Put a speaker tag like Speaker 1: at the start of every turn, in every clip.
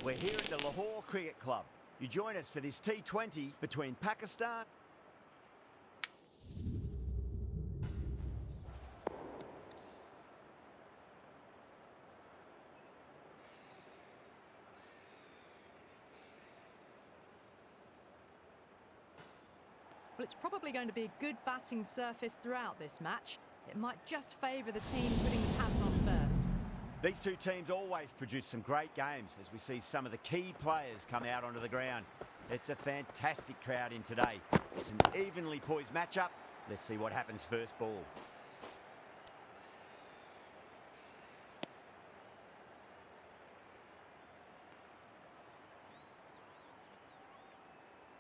Speaker 1: We're here at the Lahore Cricket Club. You join us for this T20 between Pakistan.
Speaker 2: Well, it's probably going to be a good batting surface throughout this match. It might just favour the team putting the pads on first.
Speaker 1: These two teams always produce some great games as we see some of the key players come out onto the ground. It's a fantastic crowd in today. It's an evenly poised matchup. Let's see what happens first ball.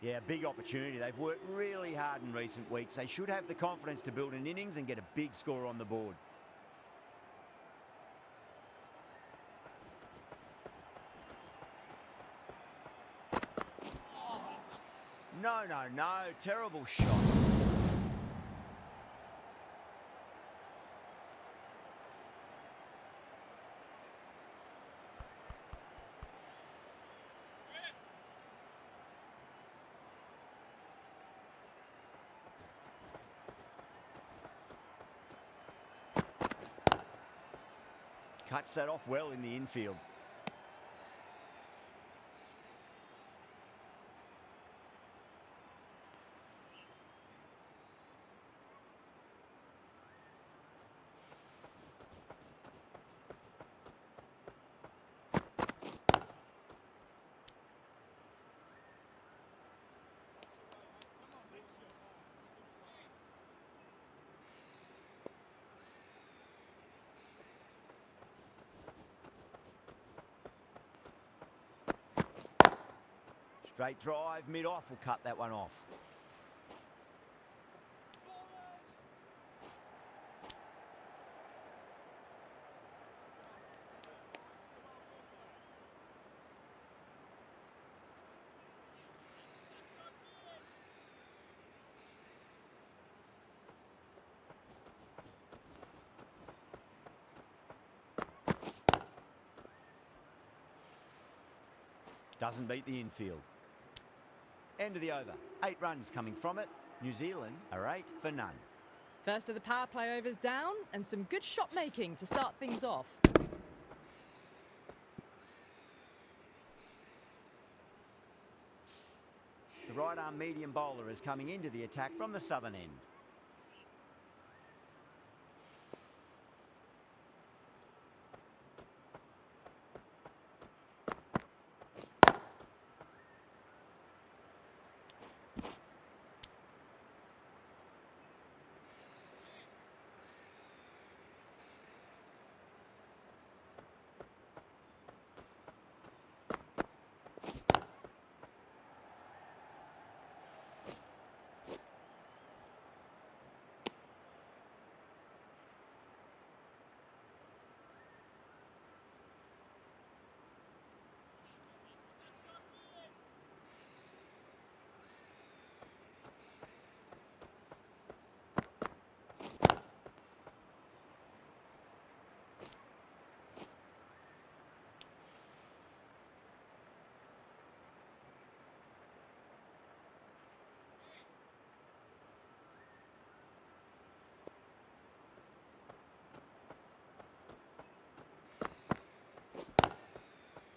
Speaker 1: Yeah, big opportunity. They've worked really hard in recent weeks. They should have the confidence to build an innings and get a big score on the board. No, terrible shot. Cuts that off well in the infield. Straight drive, mid-off will cut that one off. Doesn't beat the infield. End of the over. 8 runs coming from it. New Zealand are 8 for none.
Speaker 2: First of the power play overs down, and some good shot making to start things off.
Speaker 1: The right arm medium bowler is coming into the attack from the southern end.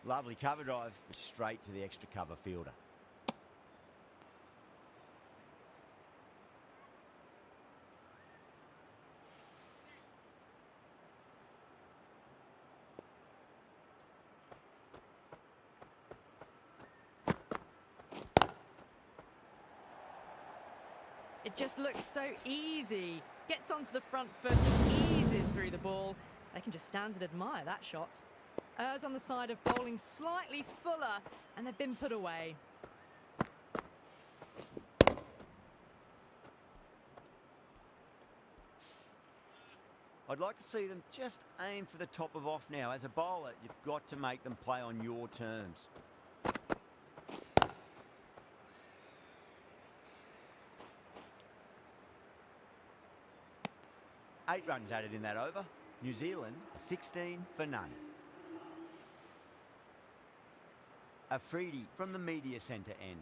Speaker 1: Lovely cover drive, straight to the extra cover fielder.
Speaker 2: It just looks so easy. Gets onto the front foot and eases through the ball. They can just stand and admire that shot. Errs on the side of bowling slightly fuller, and they've been put away.
Speaker 1: I'd like to see them just aim for the top of off now. As a bowler, you've got to make them play on your terms. Eight runs added in that over. New Zealand 16 for none. A freebie from the media centre end.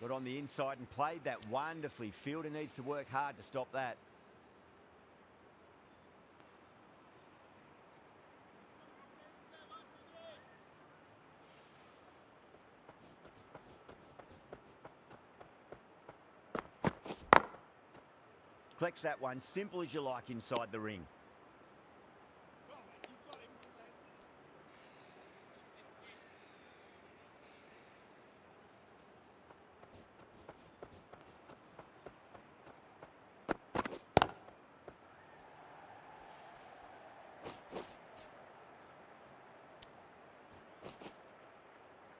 Speaker 1: Got on the inside and played that wonderfully. Fielder needs to work hard to stop that. Collects that one, simple as you like inside the ring.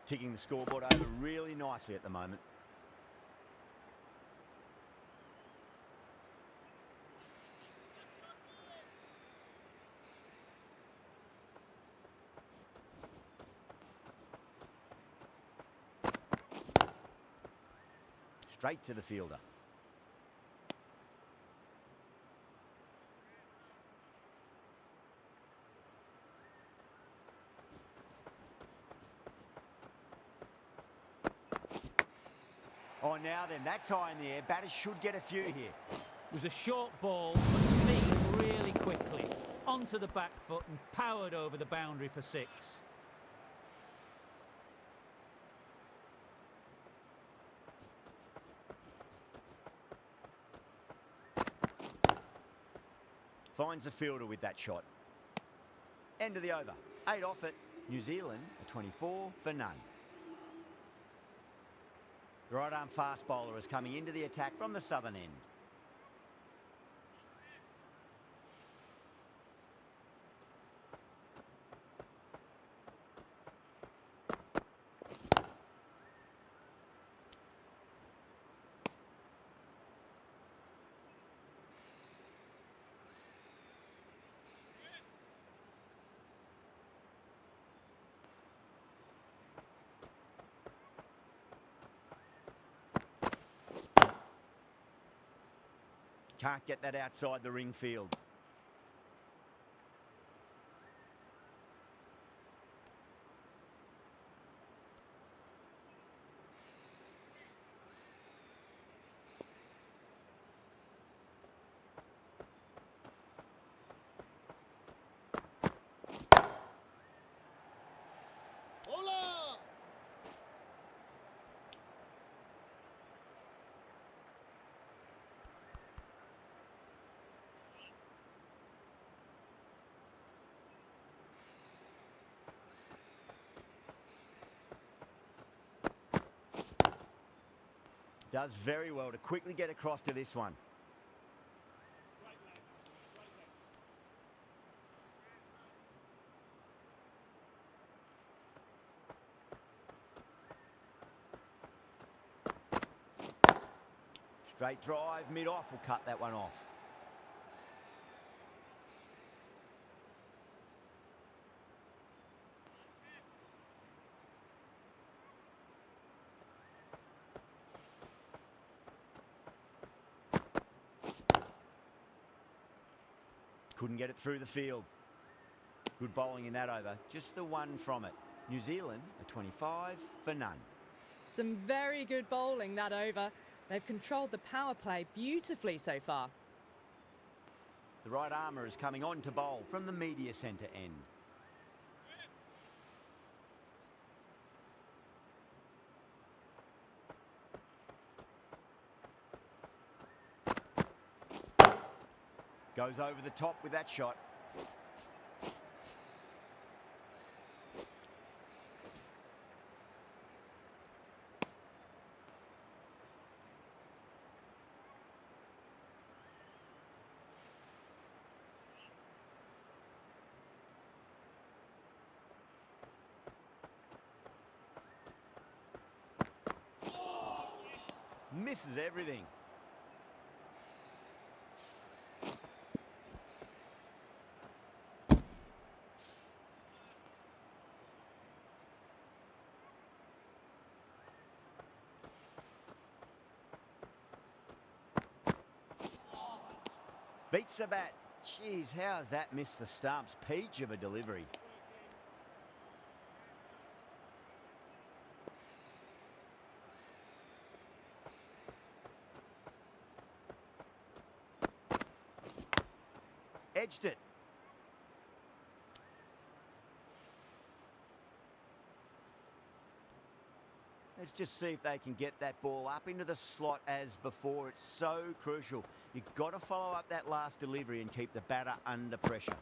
Speaker 1: Ticking the scoreboard over really nicely at the moment. Straight to the fielder. Oh, now then, that's high in the air. Batters should get a few here.
Speaker 3: It was a short ball, but seen really quickly. Onto the back foot and powered over the boundary for 6.
Speaker 1: Finds the fielder with that shot. End of the over. 8 off it. New Zealand, a 24 for none. The right-arm fast bowler is coming into the attack from the southern end. Can't get that outside the ring field.
Speaker 4: Hola!
Speaker 1: Does very well to quickly get across to this one. Straight drive, mid-off will cut that one off. Couldn't get it through the field. Good bowling in that over. Just the one from it. New Zealand, a 25 for none.
Speaker 2: Some very good bowling that over. They've controlled the power play beautifully so far.
Speaker 1: The right armour is coming on to bowl from the media centre end. Goes over the top with that shot. Misses everything. Beats the bat. Jeez, how has that missed the stumps? Peach of a delivery. Edged it. Let's just see if they can get that ball up into the slot as before. It's so crucial. You've got to follow up that last delivery and keep the batter under pressure.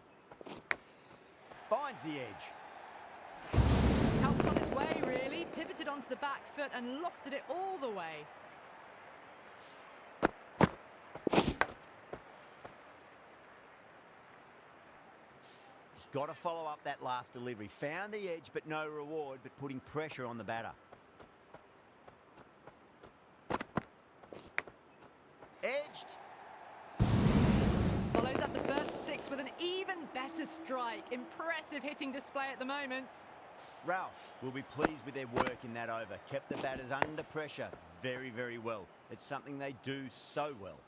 Speaker 1: Finds the edge.
Speaker 2: Helped on its way, really. Pivoted onto the back foot and lofted it all the way.
Speaker 1: He's got to follow up that last delivery. Found the edge, but no reward, but putting pressure on the batter. Edged.
Speaker 2: Follows up the first 6 with an even better strike. Impressive hitting display at the moment.
Speaker 1: Ralph will be pleased with their work in that over. Kept the batters under pressure very, very well. It's something they do so well.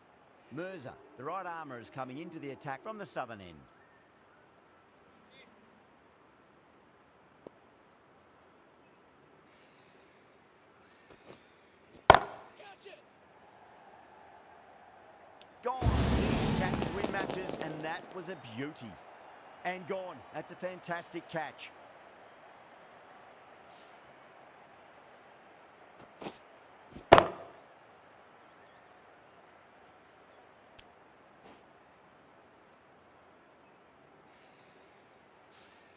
Speaker 1: Mirza, the right armour, is coming into the attack from the southern end. Gone. Catches win matches, and that was a beauty. And gone. That's a fantastic catch.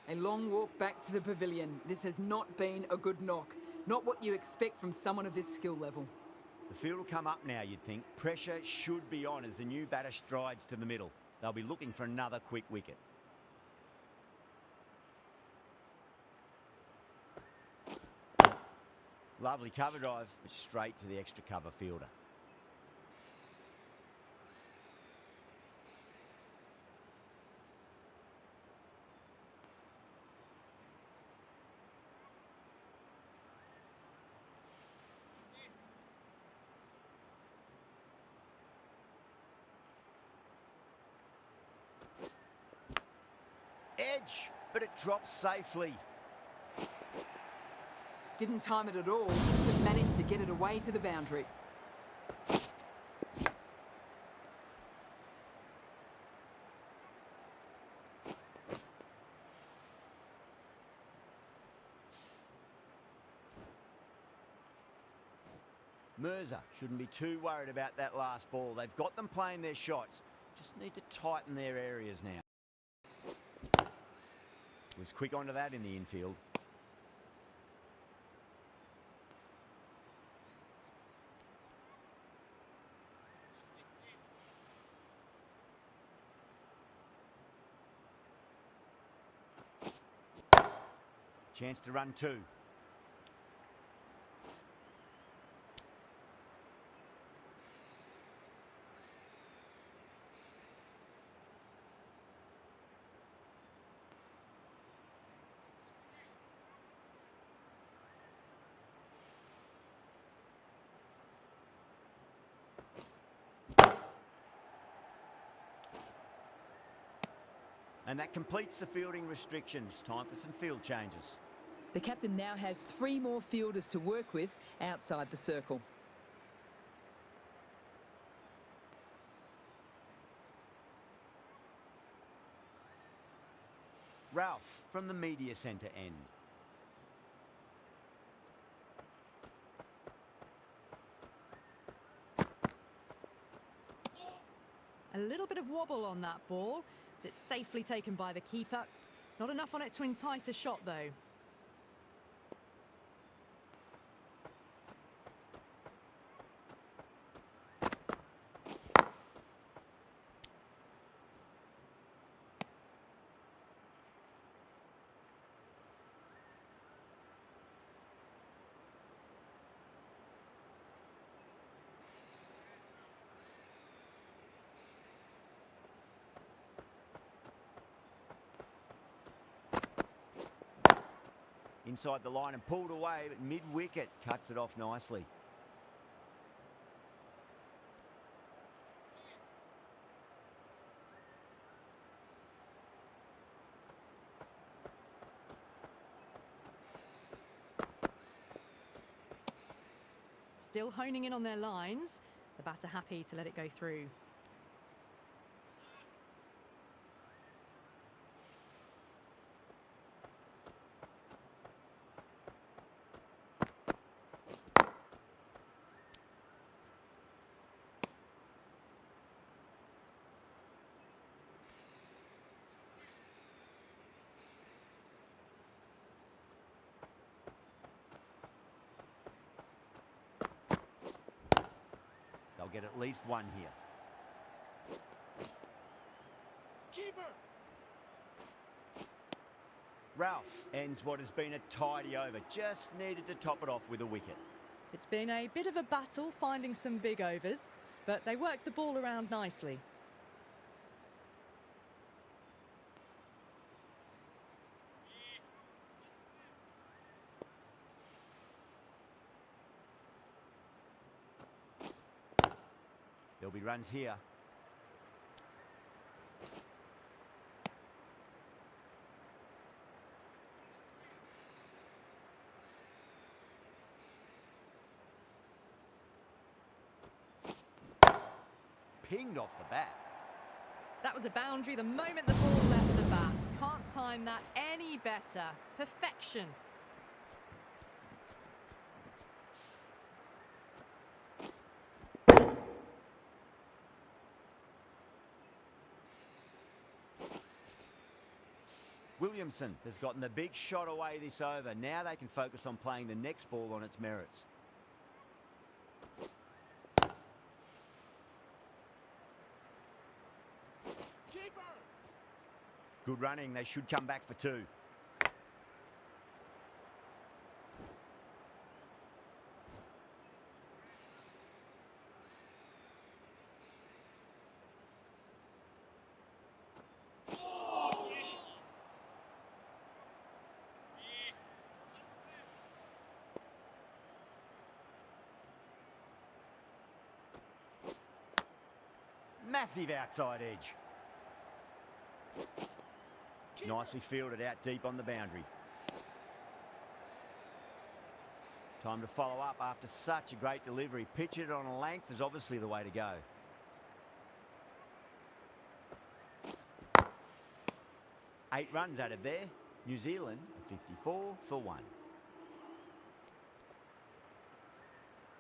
Speaker 4: A long walk back to the pavilion. This has not been a good knock. Not what you expect from someone of this skill level.
Speaker 1: The field will come up now, you'd think. Pressure should be on as the new batter strides to the middle. They'll be looking for another quick wicket. Lovely cover drive, but straight to the extra cover fielder. Edge, but it drops safely.
Speaker 4: Didn't time it at all, but managed to get it away to the boundary.
Speaker 1: Mirza shouldn't be too worried about that last ball. They've got them playing their shots. Just need to tighten their areas now. Was quick onto that in the infield. Chance to run 2. And that completes the fielding restrictions. Time for some field changes.
Speaker 4: The captain now has 3 more fielders to work with outside the circle.
Speaker 1: Ralph from the media centre end.
Speaker 2: A little bit of wobble on that ball. It's safely taken by the keeper. Not enough on it to entice a shot, though.
Speaker 1: Inside the line and pulled away, but mid-wicket cuts it off nicely.
Speaker 2: still honing in on their lines. The batter happy to let it go through.
Speaker 1: They'll get at least one here.
Speaker 5: Keeper.
Speaker 1: Ralph ends what has been a tidy over. Just needed to top it off with a wicket.
Speaker 2: It's been a bit of a battle finding some big overs, but they worked the ball around nicely.
Speaker 1: There'll be runs here. Pinged off the bat.
Speaker 2: That was a boundary the moment the ball left the bat. Can't time that any better. Perfection.
Speaker 1: Williamson has gotten the big shot away this over. Now they can focus on playing the next ball on its merits.
Speaker 5: Keeper.
Speaker 1: Good running. They should come back for two. Massive outside edge. Nicely fielded out deep on the boundary. Time to follow up after such a great delivery. Pitch it on a length is obviously the way to go. Eight runs added there. New Zealand 54 for 1.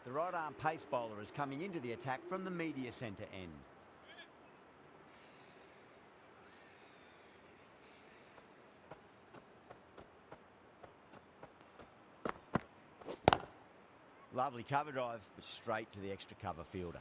Speaker 1: The right arm pace bowler is coming into the attack from the media centre end. Lovely cover drive, but straight to the extra cover fielder.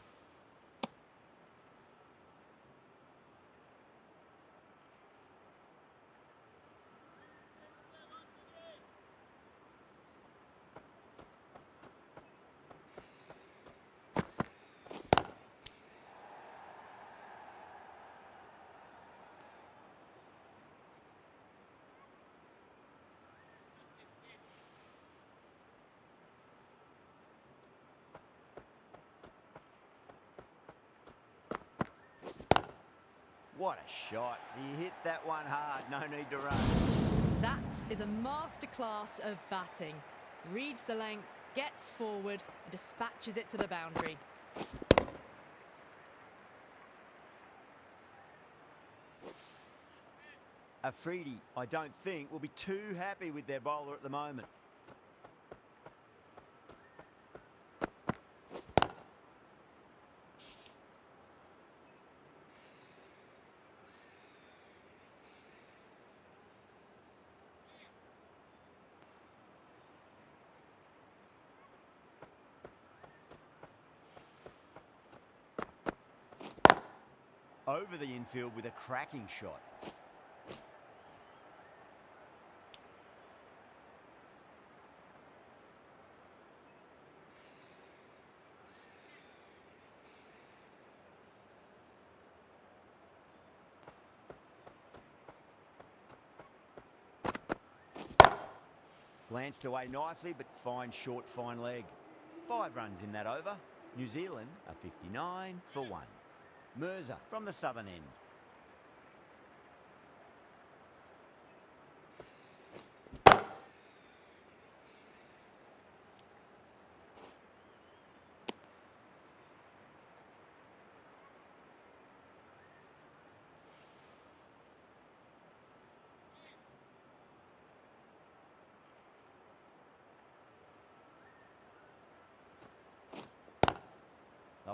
Speaker 1: What a shot. He hit that one hard. No need to run.
Speaker 2: That is a masterclass of batting. Reads the length, gets forward, and dispatches it to the boundary.
Speaker 1: Afridi, I don't think, will be too happy with their bowler at the moment. Over the infield with a cracking shot. Glanced away nicely, but fine short, fine leg. 5 runs in that over. New Zealand are 59 for 1. Mirza from the southern end.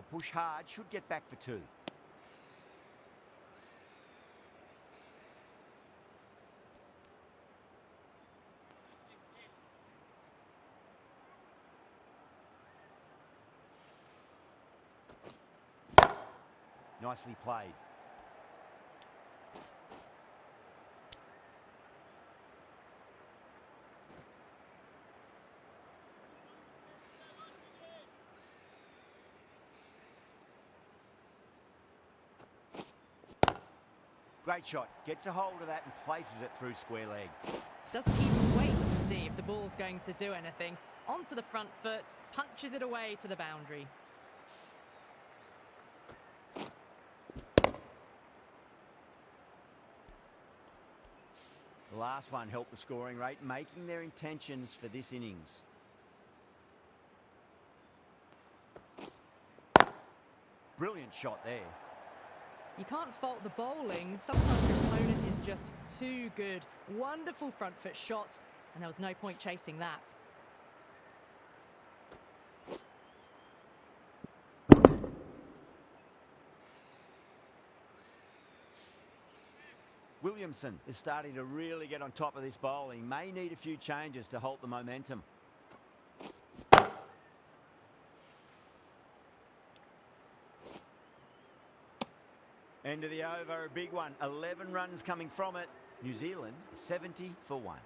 Speaker 1: They'll push hard, should get back for 2. Nicely played. Great shot. Gets a hold of that and places it through square leg.
Speaker 2: Doesn't even wait to see if the ball's going to do anything. Onto the front foot, punches it away to the boundary.
Speaker 1: The last one helped the scoring rate, making their intentions for this innings. Brilliant shot there.
Speaker 2: You can't fault the bowling. Sometimes your opponent is just too good. Wonderful front foot shot, and there was no point chasing that.
Speaker 1: Williamson is starting to really get on top of this bowling. May need a few changes to halt the momentum. End of the over, a big one. 11 runs coming from it. New Zealand 70 for 1.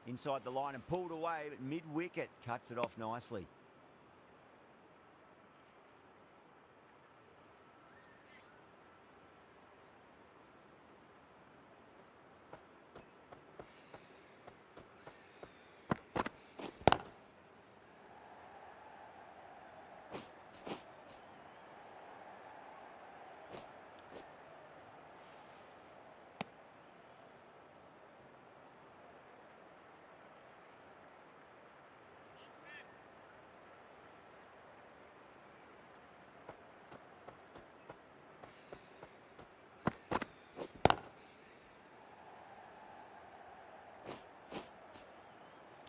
Speaker 1: Inside the line and pulled away, but mid-wicket cuts it off nicely.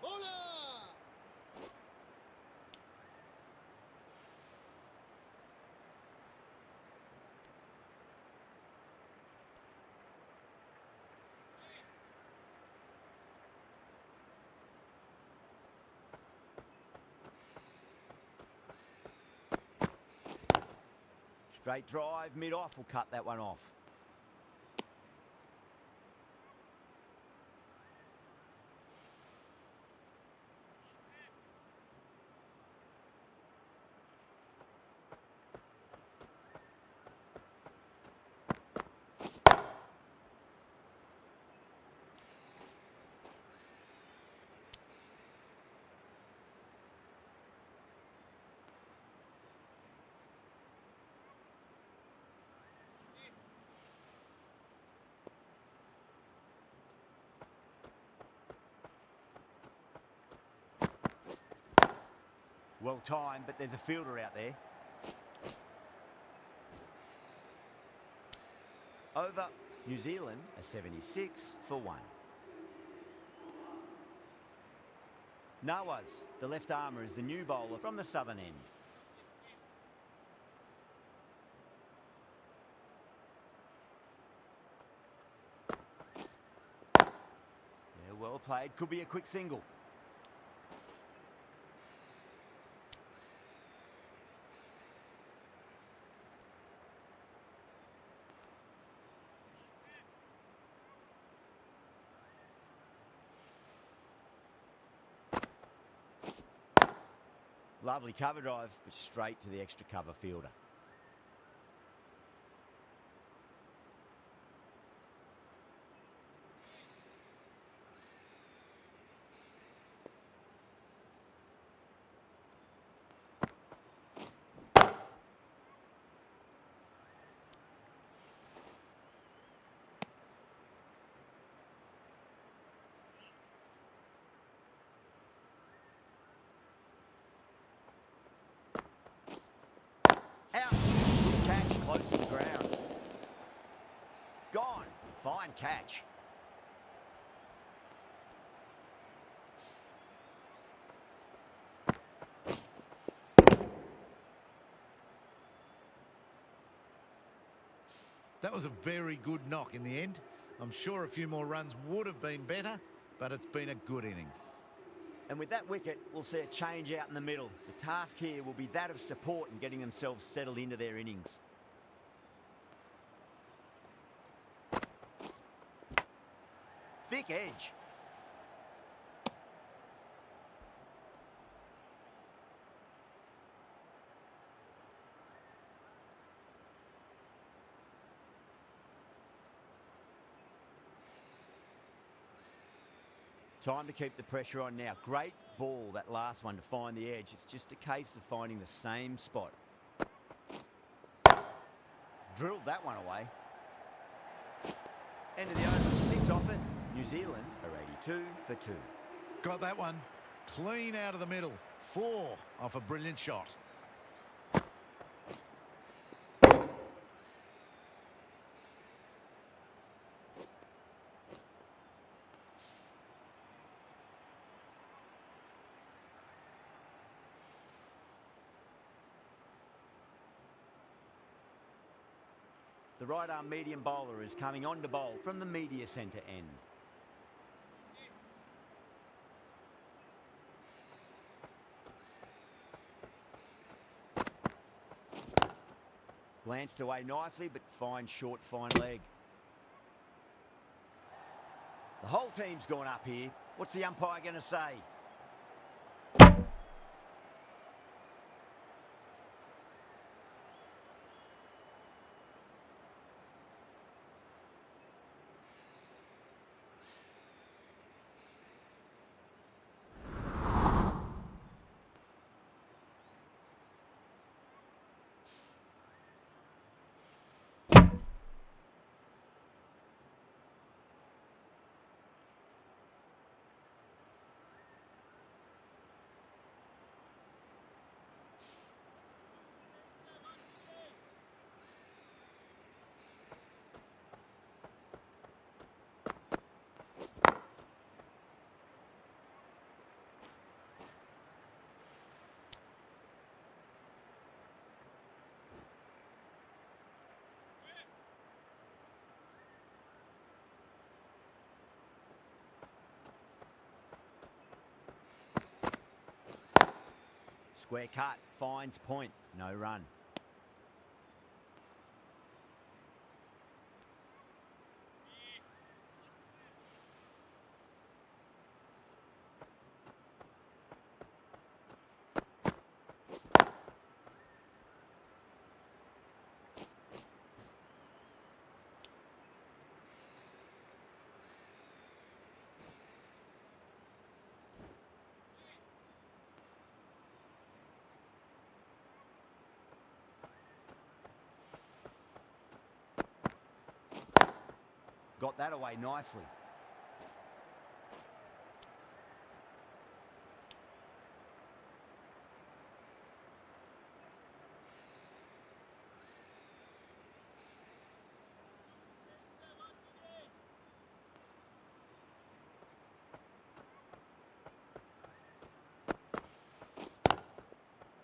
Speaker 5: Bowler!
Speaker 1: Straight drive, mid-off will cut that one off. Well timed, but there's a fielder out there. Over, New Zealand are 76 for 1. Nawaz, the left armour, is the new bowler from the southern end. Yeah, well played. Could be a quick single. Lovely cover drive, but straight to the extra cover fielder. Fine catch.
Speaker 6: That was a very good knock in the end. I'm sure a few more runs would have been better, but it's been a good innings.
Speaker 1: And with that wicket, we'll see a change out in the middle. The task here will be that of support and getting themselves settled into their innings. Thick edge. Time to keep the pressure on now. Great ball, that last one, to find the edge. It's just a case of finding the same spot. Drilled that one away. End of the over, 6 off it. New Zealand are 82 for 2.
Speaker 6: Got that one. Clean out of the middle. 4 off a brilliant shot.
Speaker 1: The right-arm medium bowler is coming on to bowl from the media centre end. Glanced away nicely, but fine short, fine leg. The whole team's gone up here. What's the umpire going to say? Square cut, finds point, no run. Got that away nicely.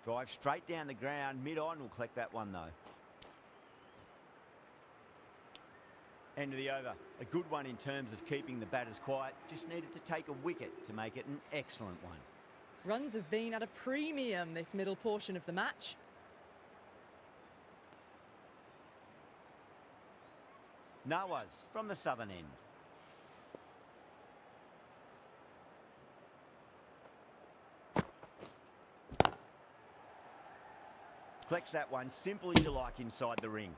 Speaker 1: Drive straight down the ground, mid-on will collect that one though. End of the over. A good one in terms of keeping the batters quiet. Just needed to take a wicket to make it an excellent one.
Speaker 2: Runs have been at a premium this middle portion of the match.
Speaker 1: Nawaz from the southern end. Collects that one simple as you like inside the ring.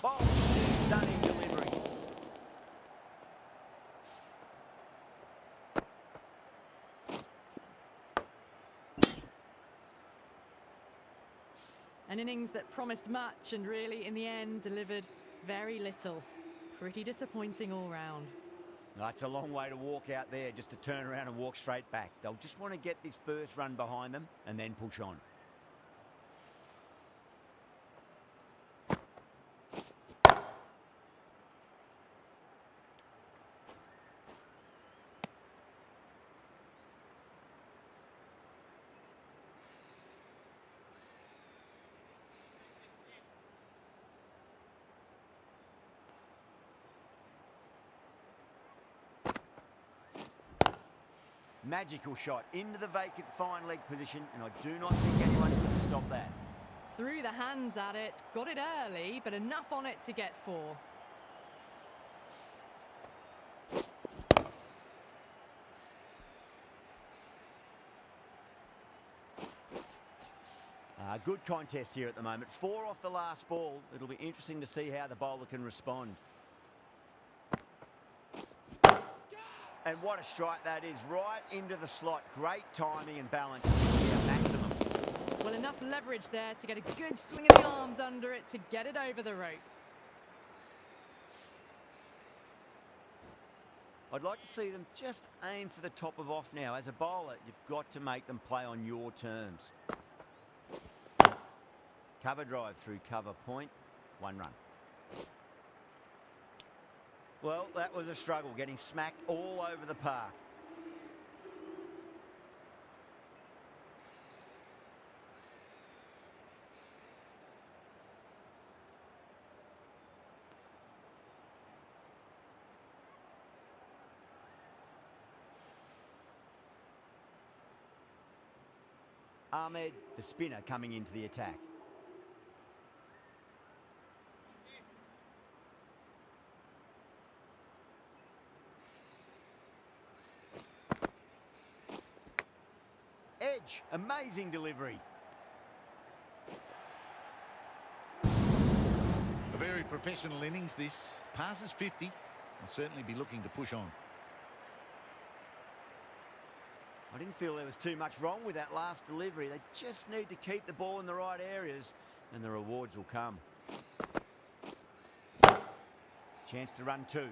Speaker 1: Ball, stunning delivery.
Speaker 2: An innings that promised much and really, in the end, delivered very little. Pretty disappointing all round.
Speaker 1: That's a long way to walk out there just to turn around and walk straight back. They'll just want to get this first run behind them and then push on. Magical shot into the vacant fine leg position, and I do not think anyone can stop that.
Speaker 2: Threw the hands at it, got it early, but enough on it to get 4.
Speaker 1: Good contest here at the moment. 4 off the last ball. It'll be interesting to see how the bowler can respond. And what a strike that is, right into the slot. Great timing and balance. Yeah, maximum.
Speaker 2: Well, enough leverage there to get a good swing of the arms under it to get it over the rope.
Speaker 1: I'd like to see them just aim for the top of off now. As a bowler, you've got to make them play on your terms. Cover drive through cover point. 1 run. Well, that was a struggle, getting smacked all over the park. Ahmed, the spinner, coming into the attack. Edge, amazing delivery.
Speaker 6: A very professional innings this. Passes 50. Will certainly be looking to push on.
Speaker 1: I didn't feel there was too much wrong with that last delivery. They just need to keep the ball in the right areas and the rewards will come. Chance to run 2.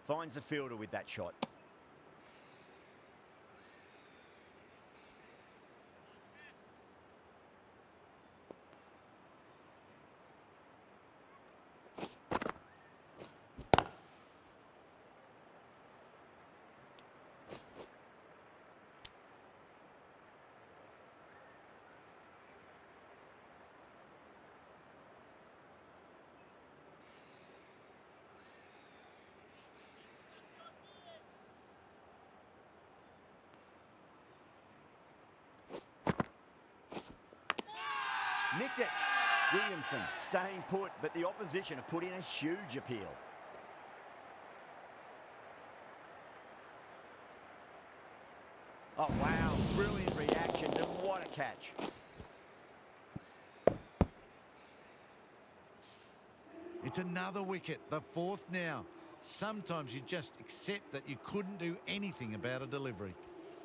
Speaker 1: Finds the fielder with that shot. Nicked it. Williamson staying put, but the opposition have put in a huge appeal. Oh, wow. Brilliant reaction, and what a catch.
Speaker 6: It's another wicket, the 4th now. Sometimes you just accept that you couldn't do anything about a delivery.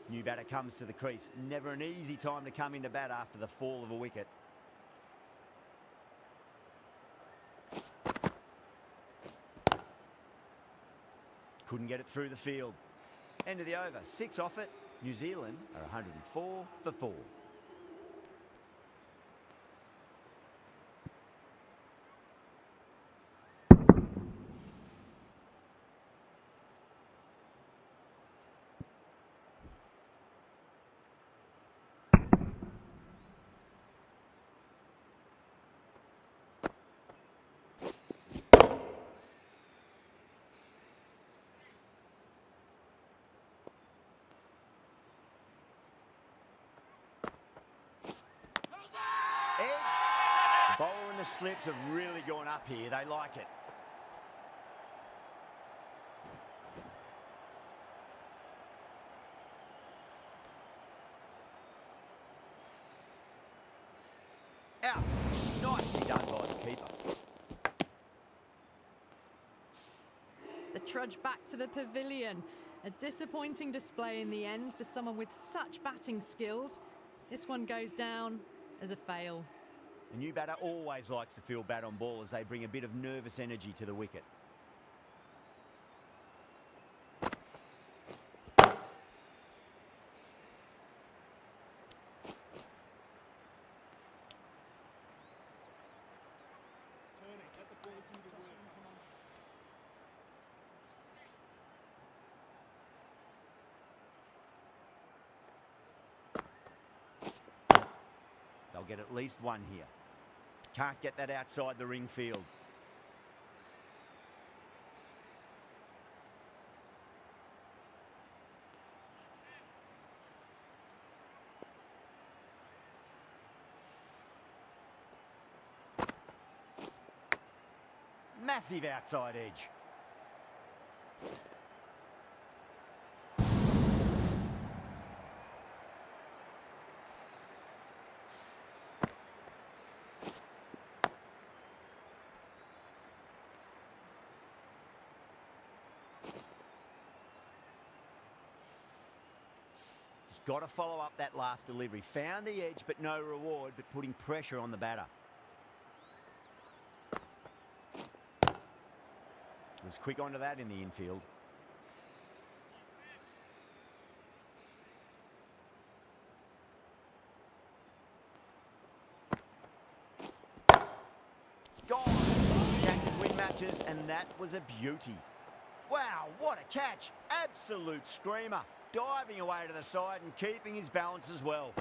Speaker 1: New batter comes to the crease. Never an easy time to come into bat after the fall of a wicket. Couldn't get it through the field. End of the over. 6 off it. New Zealand are 104 for 4. Edged. The bowler and the slips have really gone up here. They like it. Out. Nicely done by the keeper.
Speaker 2: trudge back to the pavilion. A disappointing display in the end for someone with such batting skills. This one goes down as a fail.
Speaker 1: A new batter always likes to feel bat on ball as they bring a bit of nervous energy to the wicket. They'll get at least one here. Can't get that outside the ring field. Massive outside edge. Got to follow up that last delivery. Found the edge, but no reward, but putting pressure on the batter. Was quick onto that in the infield. Gone! Catches win matches, and that was a beauty. Wow, what a catch! Absolute screamer. Diving away to the side and keeping his balance as well.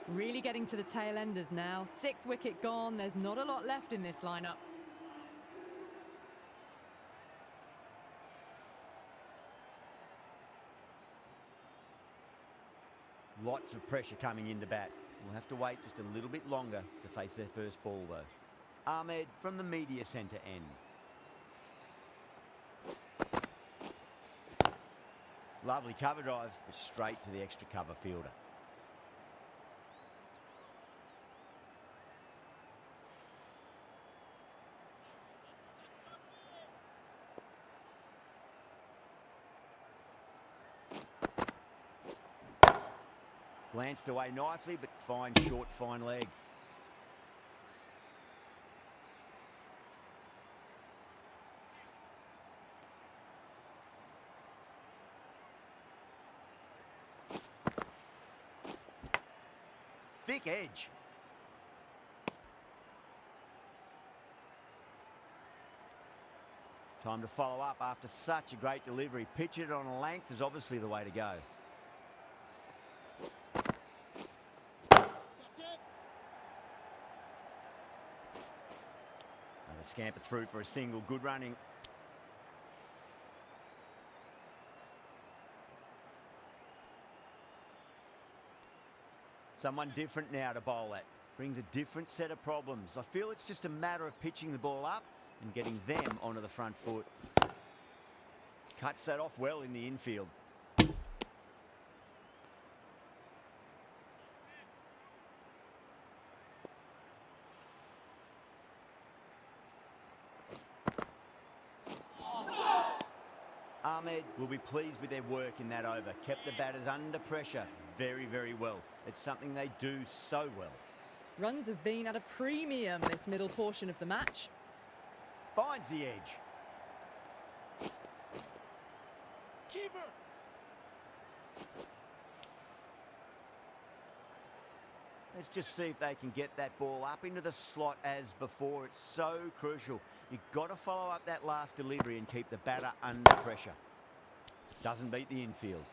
Speaker 2: Really getting to the tail enders now. 6th wicket gone. There's not a lot left in this lineup.
Speaker 1: Lots of pressure coming into bat. We'll have to wait just a little bit longer to face their first ball though. Ahmed from the media centre end. Lovely cover drive, but straight to the extra cover fielder. Glanced away nicely, but fine short, fine leg. Thick edge. Time to follow up after such a great delivery. Pitch it on a length is obviously the way to go.
Speaker 5: That's it.
Speaker 1: And a scamper through for a single. Good running. Someone different now to bowl at. Brings a different set of problems. I feel it's just a matter of pitching the ball up and getting them onto the front foot. Cuts that off well in the infield. Ahmed will be pleased with their work in that over. Kept the batters under pressure very, very well. It's something they do so well.
Speaker 2: Runs have been at a premium this middle portion of the match.
Speaker 1: Finds the edge.
Speaker 5: Keeper.
Speaker 1: Let's just see if they can get that ball up into the slot as before. It's so crucial. You've got to follow up that last delivery and keep the batter under pressure. Doesn't beat the infield.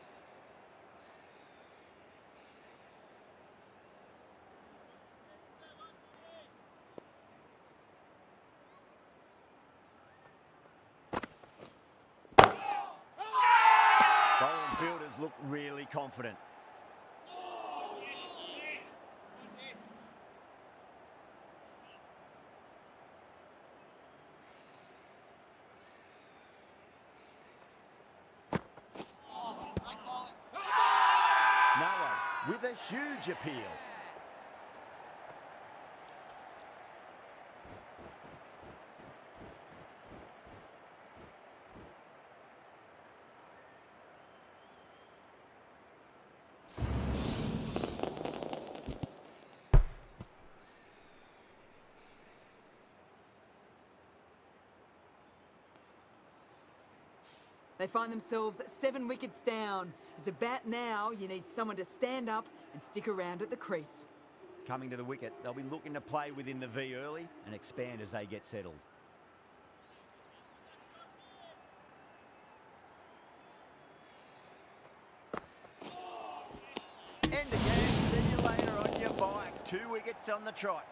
Speaker 1: Bowling fielders look really confident. With a huge appeal.
Speaker 4: They find themselves 7 wickets down. It's about now you need someone to stand up and stick around at the crease.
Speaker 1: Coming to the wicket, they'll be looking to play within the V early and expand as they get settled. End again. See you later on your bike. 2 wickets on the trot.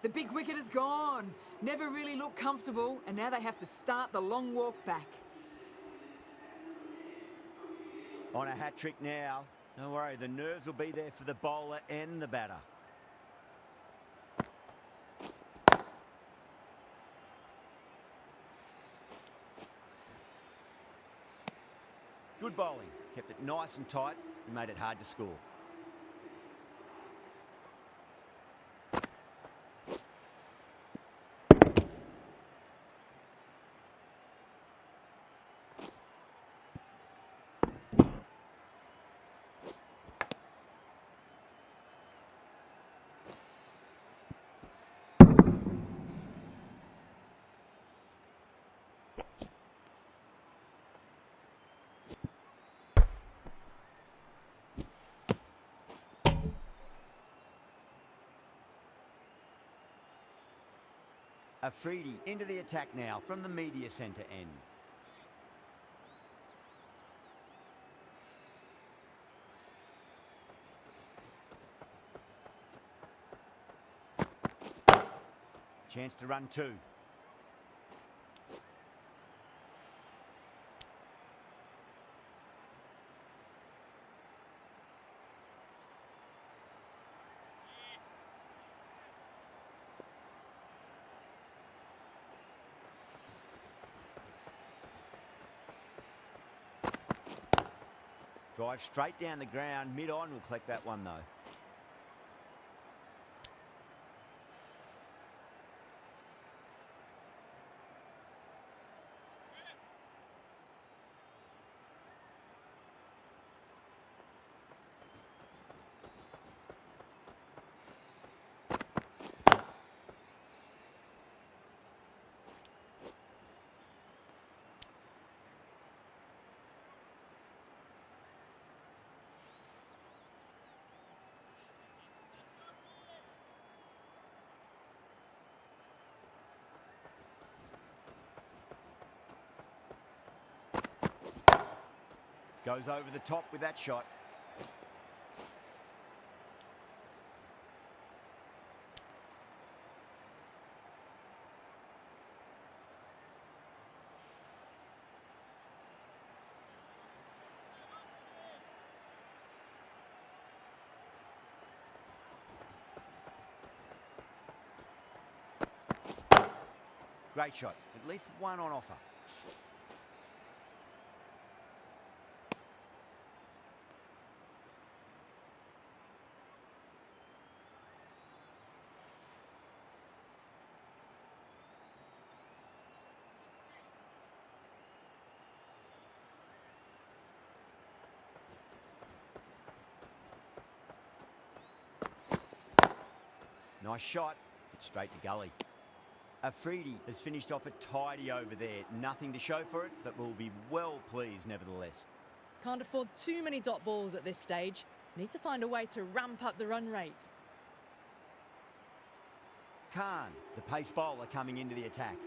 Speaker 4: The big wicket is gone. Never really looked comfortable, and now they have to start the long walk back.
Speaker 1: On a hat-trick now. Don't worry, the nerves will be there for the bowler and the batter. Good bowling. Kept it nice and tight and made it hard to score. Afridi into the attack now from the media centre end. Chance to run 2. Drive straight down the ground, mid-on will collect that one though. Goes over the top with that shot. Great shot. At least one on offer. Nice shot, but straight to gully. Afridi has finished off a tidy over there. Nothing to show for it, but will be well pleased nevertheless.
Speaker 2: Can't afford too many dot balls at this stage. Need to find a way to ramp up the run rate.
Speaker 1: Khan, the pace bowler, coming into the attack.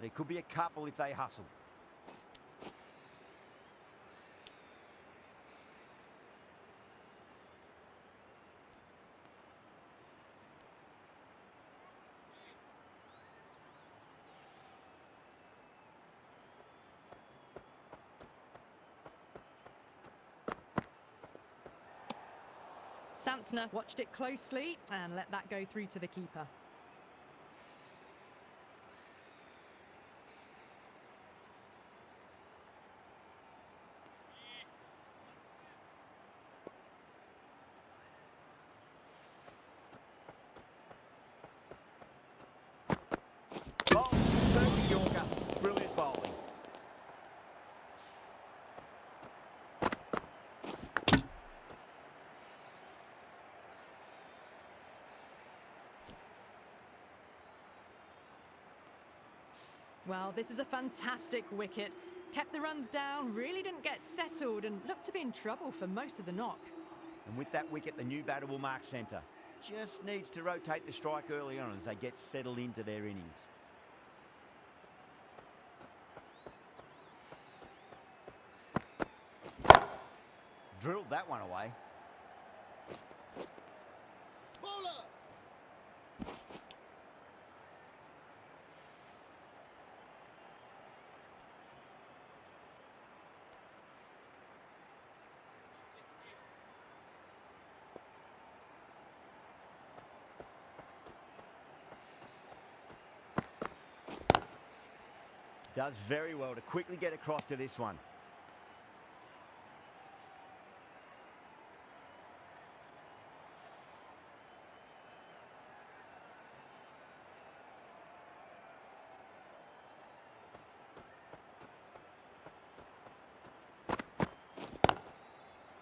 Speaker 1: There could be a couple if they hustle.
Speaker 2: Santner watched it closely and let that go through to the keeper.
Speaker 1: Oh, perfect Yorker. Brilliant bowling.
Speaker 2: Well, this is a fantastic wicket. Kept the runs down, really didn't get settled and looked to be in trouble for most of the knock.
Speaker 1: And with that wicket, the new batter will mark centre. Just needs to rotate the strike early on as they get settled into their innings. Drilled that one away.
Speaker 5: Bowler.
Speaker 1: Does very well to quickly get across to this one.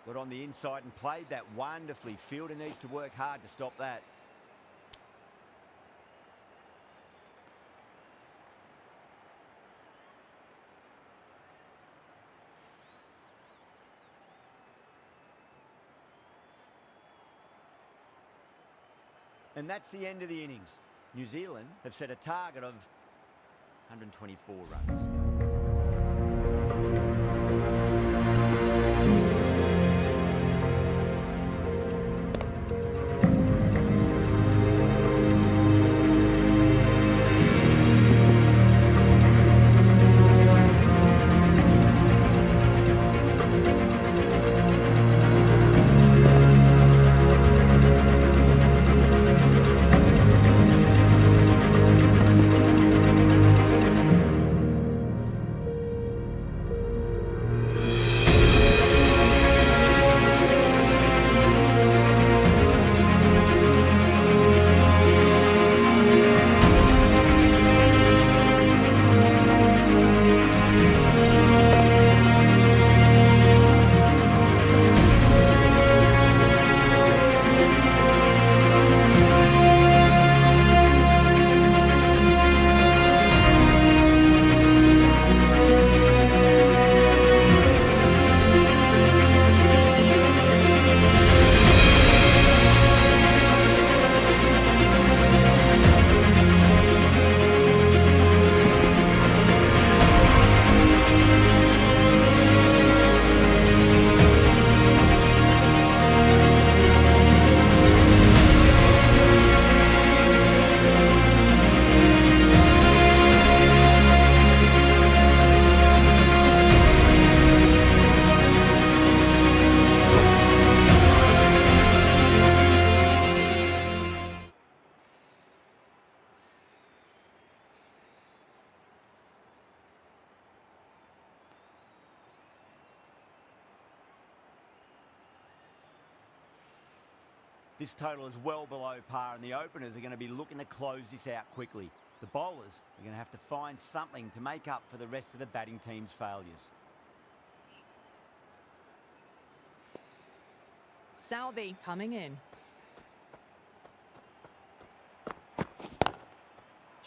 Speaker 1: Got on the inside and played that wonderfully. Fielder needs to work hard to stop that. And that's the end of the innings. New Zealand have set a target of 124 runs. This total is well below par and the openers are going to be looking to close this out quickly. The bowlers are going to have to find something to make up for the rest of the batting team's failures.
Speaker 2: Southey coming in.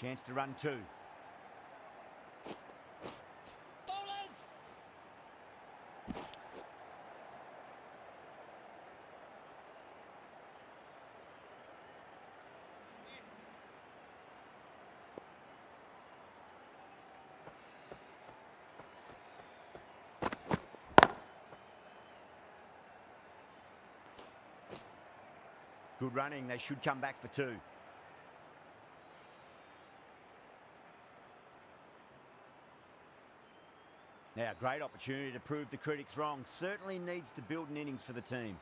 Speaker 1: Chance to run two.
Speaker 5: Bowlers.
Speaker 1: Good running. They should come back for two. Now, great opportunity to prove the critics wrong. Certainly needs to build an innings for the team.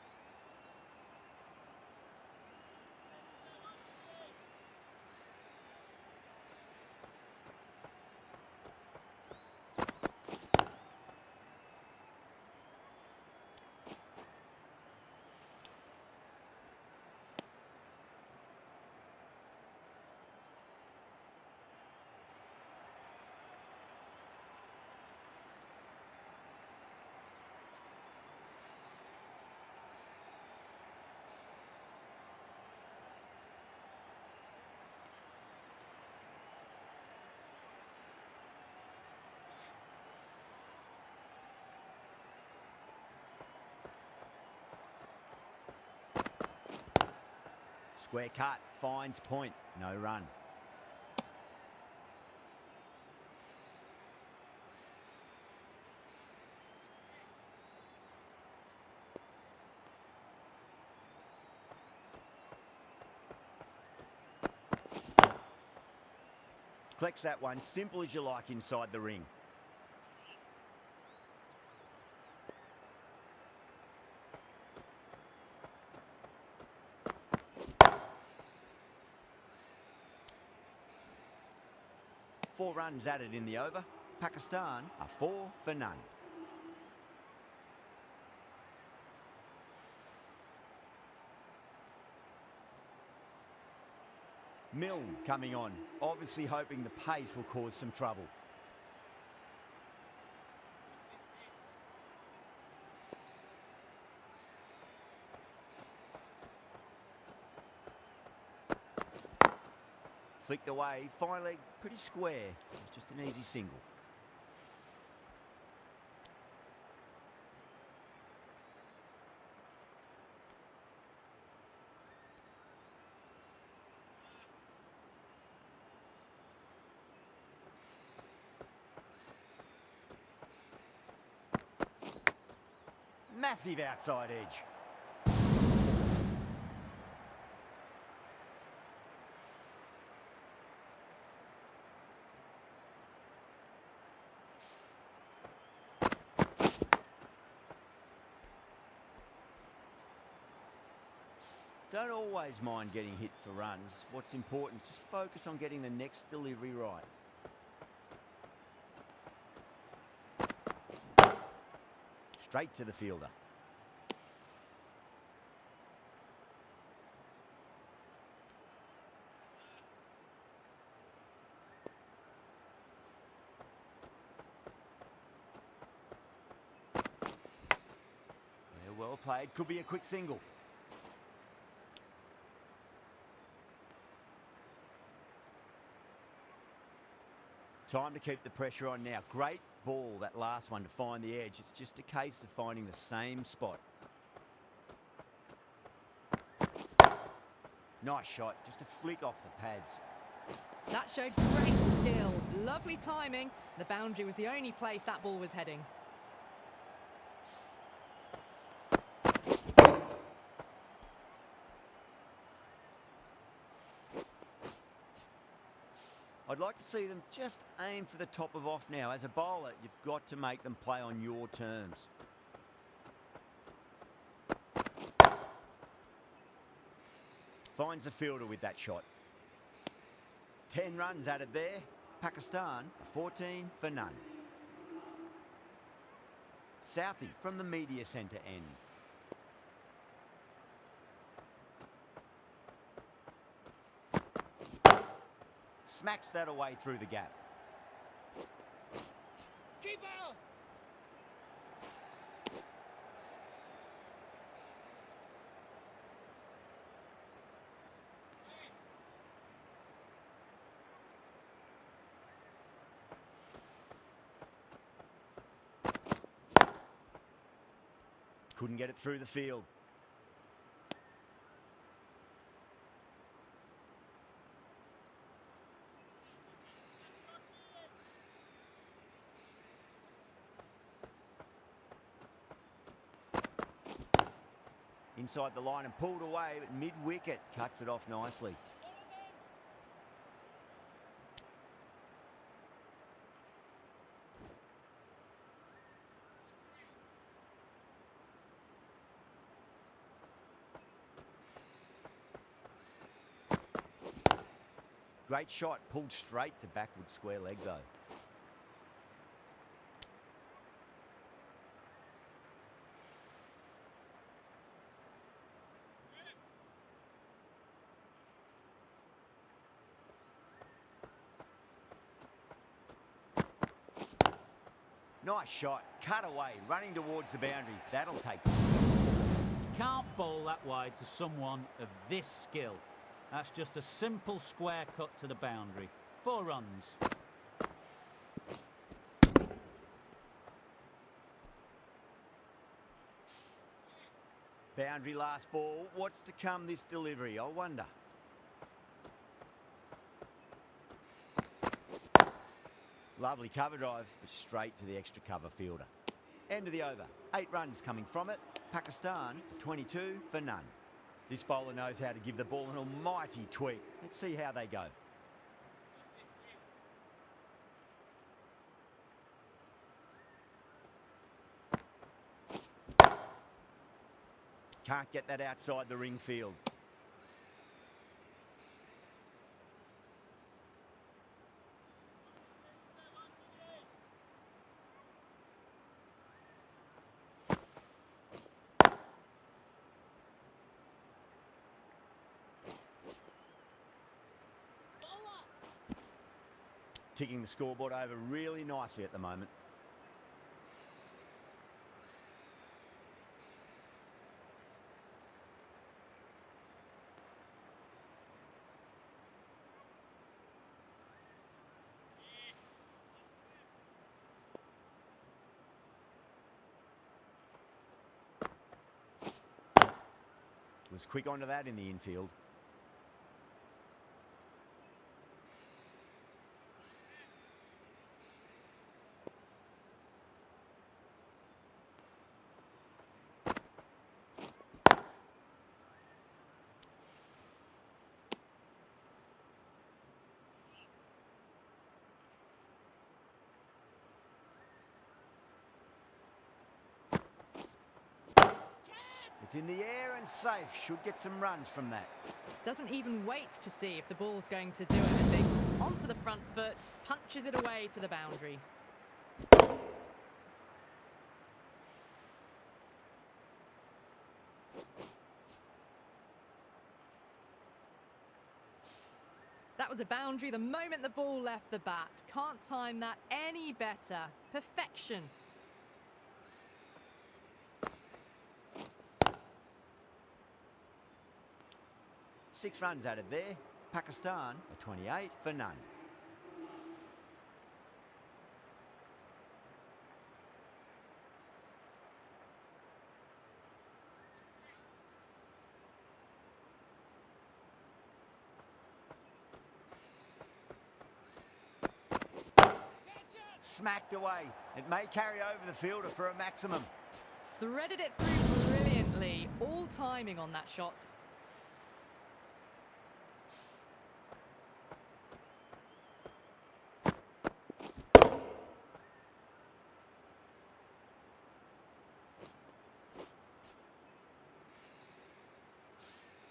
Speaker 1: Square cut, finds point, no run. Collects that one, simple as you like inside the ring. Four runs added in the over. Pakistan are 4 for none. Mill coming on, obviously hoping the pace will cause some trouble. Flicked away, fine leg, pretty square, just an easy single. Massive outside edge. Don't always mind getting hit for runs. What's important is just focus on getting the next delivery right. Straight to the fielder. Yeah, well played. Could be a quick single. Time to keep the pressure on now. Great ball, that last one, to find the edge. It's just a case of finding the same spot. Nice shot, just a flick off the pads.
Speaker 2: That showed great skill. Lovely timing. The boundary was the only place that ball was heading.
Speaker 1: I'd like to see them just aim for the top of off now. As a bowler, you've got to make them play on your terms. Finds the fielder with that shot. 10 runs added there. Pakistan, 14 for none. Southey from the media centre end. Smacks that away through the gap.
Speaker 5: Keeper!
Speaker 1: Couldn't get it through the field. Inside the line and pulled away, but mid-wicket cuts it off nicely. Great shot, pulled straight to backward square leg though. Nice shot, cut away, running towards the boundary. That'll take some.
Speaker 3: You can't bowl that wide to someone of this skill. That's just a simple square cut to the boundary. 4 runs.
Speaker 1: Boundary last ball. What's to come this delivery, I wonder. Lovely cover drive, but straight to the extra cover fielder. End of the over. 8 runs coming from it. Pakistan, 22 for none. This bowler knows how to give the ball an almighty tweak. Let's see how they go. Can't get that outside the ring field. Ticking the scoreboard over really nicely at the moment. Was quick onto that in the infield. It's in the air and safe. Should get some runs from that.
Speaker 2: Doesn't even wait to see if the ball's going to do anything. Onto the front foot, punches it away to the boundary. That was a boundary the moment the ball left the bat. Can't time that any better. Perfection.
Speaker 1: Six runs added there. Pakistan are 28 for none. Smacked away. It may carry over the fielder for a maximum.
Speaker 2: Threaded it through brilliantly. All timing on that shot.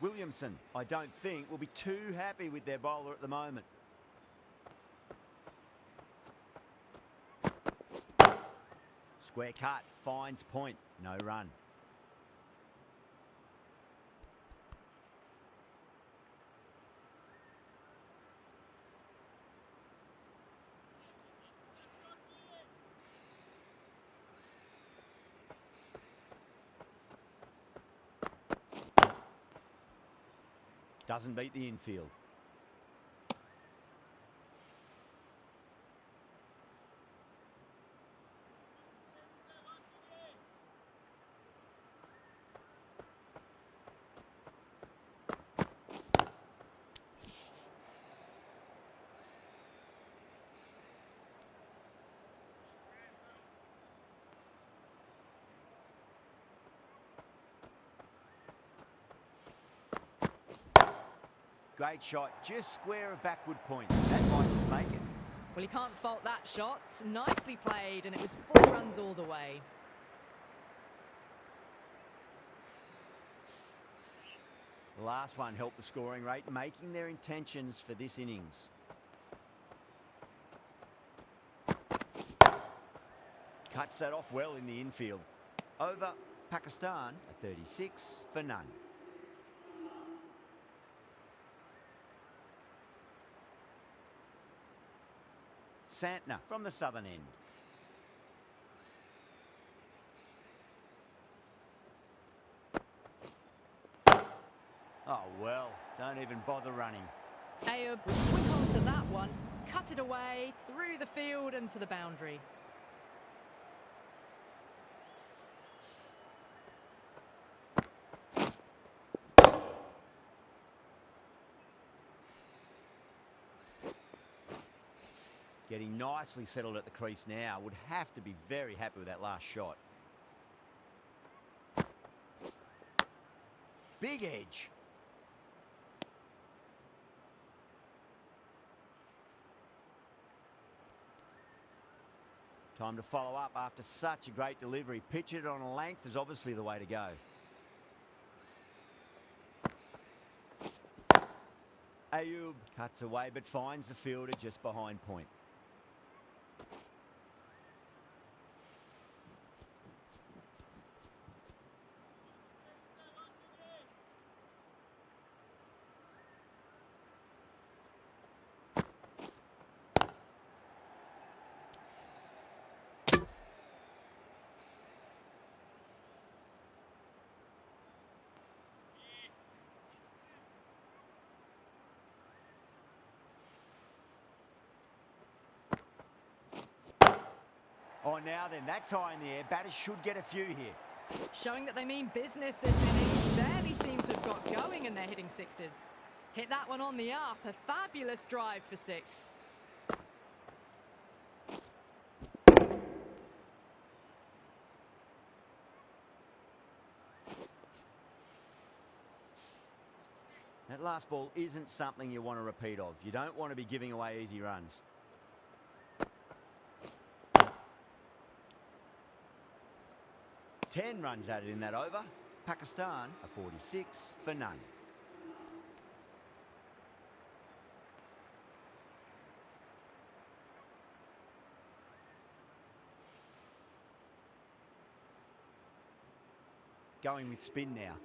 Speaker 1: Williamson, I don't think, will be too happy with their bowler at the moment. Square cut, finds point, no run. Doesn't beat the infield. Great shot, just square of backward point. That might just make it.
Speaker 2: Well, you can't fault that shot. Nicely played, and it was 4 runs all the way.
Speaker 1: The last one helped the scoring rate, making their intentions for this innings. Cuts that off well in the infield. Over Pakistan, a 36 for none. Santner from the southern end. Oh, well, don't even bother running.
Speaker 2: Ayub was quick onto that one, cut it away, through the field and to the boundary.
Speaker 1: Getting nicely settled at the crease now. Would have to be very happy with that last shot. Big edge. Time to follow up after such a great delivery. Pitch it on a length is obviously the way to go. Ayub cuts away but finds the fielder just behind point. Oh, now then, that's high in the air. Batters should get a few here.
Speaker 2: Showing that they mean business this inning. Barely seem to have got going and they're hitting sixes. Hit that one on the up. A fabulous drive for 6.
Speaker 1: That last ball isn't something you want to repeat of. You don't want to be giving away easy runs. 10 runs added in that over. Pakistan, a 46 for none. Going with spin now.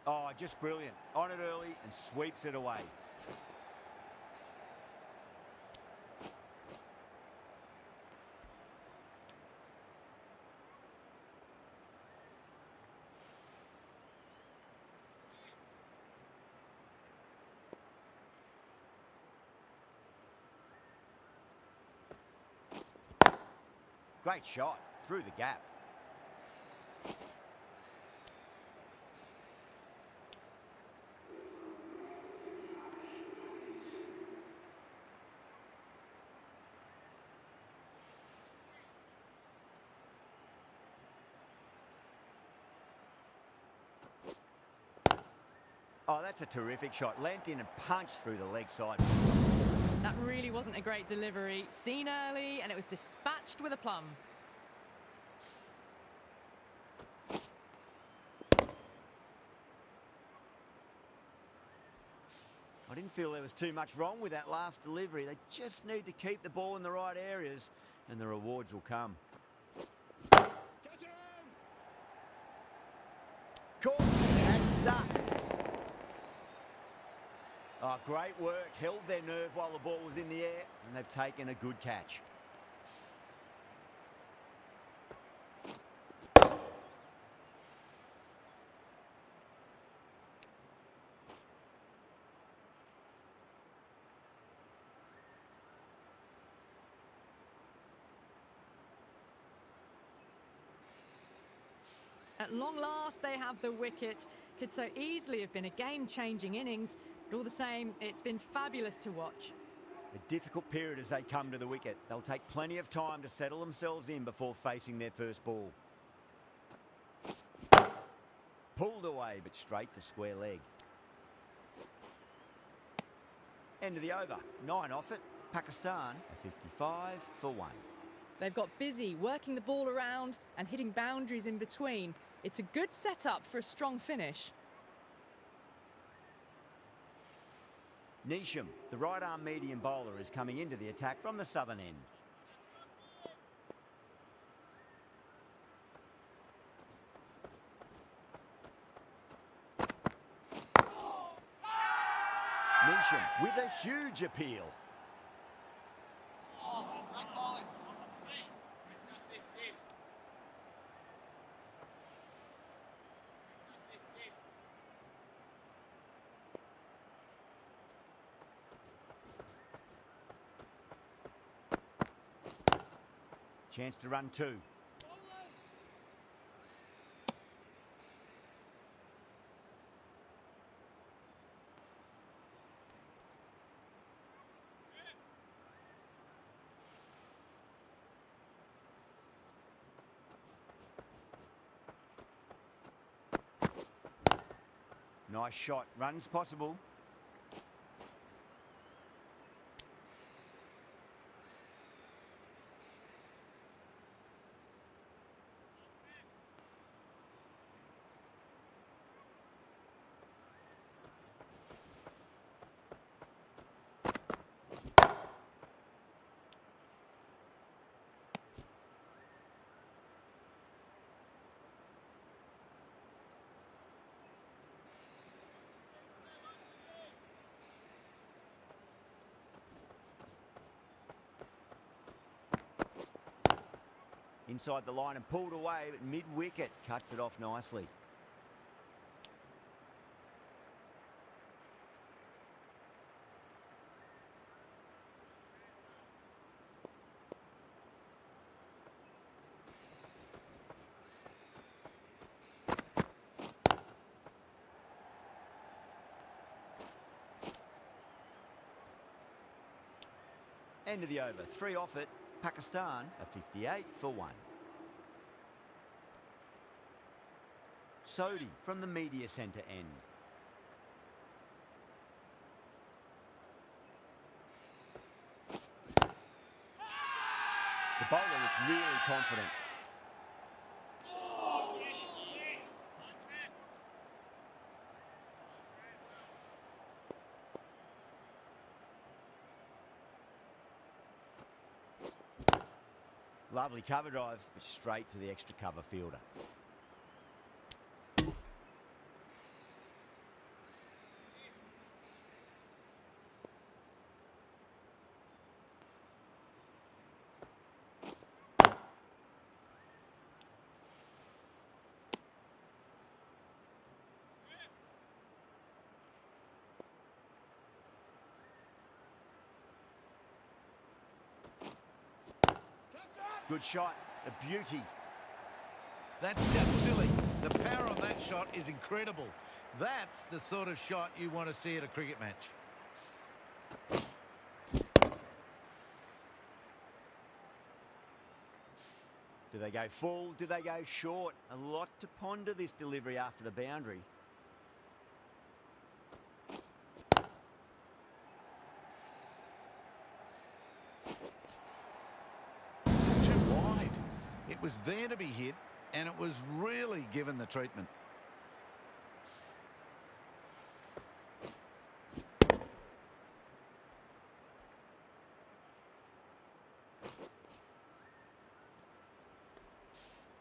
Speaker 1: Oh, just brilliant. On it early and sweeps it away. Great shot through the gap. Oh, that's a terrific shot. Leant in and punched through the leg side.
Speaker 2: That really wasn't a great delivery. Seen early and it was dispatched with a plum.
Speaker 1: I didn't feel there was too much wrong with that last delivery. They just need to keep the ball in the right areas and the rewards will come.
Speaker 5: Catch him!
Speaker 1: Caught and stuck. Oh, great work. Held their nerve while the ball was in the air and they've taken a good catch.
Speaker 2: At long last, they have the wicket. Could so easily have been a game-changing innings, but all the same, it's been fabulous to watch.
Speaker 1: A difficult period as they come to the wicket. They'll take plenty of time to settle themselves in before facing their first ball. Pulled away, but straight to square leg. End of the over. 9 off it. Pakistan, a 55 for 1.
Speaker 2: They've got busy working the ball around and hitting boundaries in between. It's a good setup for a strong finish.
Speaker 1: Neesham, the right-arm medium bowler, is coming into the attack from the southern end. Neesham with a huge appeal. Chance to run 2. Nice shot. Runs possible. Inside the line and pulled away, but mid-wicket cuts it off nicely. End of the over. 3 off it. Pakistan, a 58 for 1. Sodhi from the media centre end. The bowler looks really confident. Lovely cover drive, but straight to the extra cover fielder. Good shot, a beauty.
Speaker 6: That's just silly. The power on that shot is incredible. That's the sort of shot you want to see at a cricket match.
Speaker 1: Do they go full? Do they go short? A lot to ponder this delivery after the boundary.
Speaker 6: It was there to be hit, and it was really given the treatment.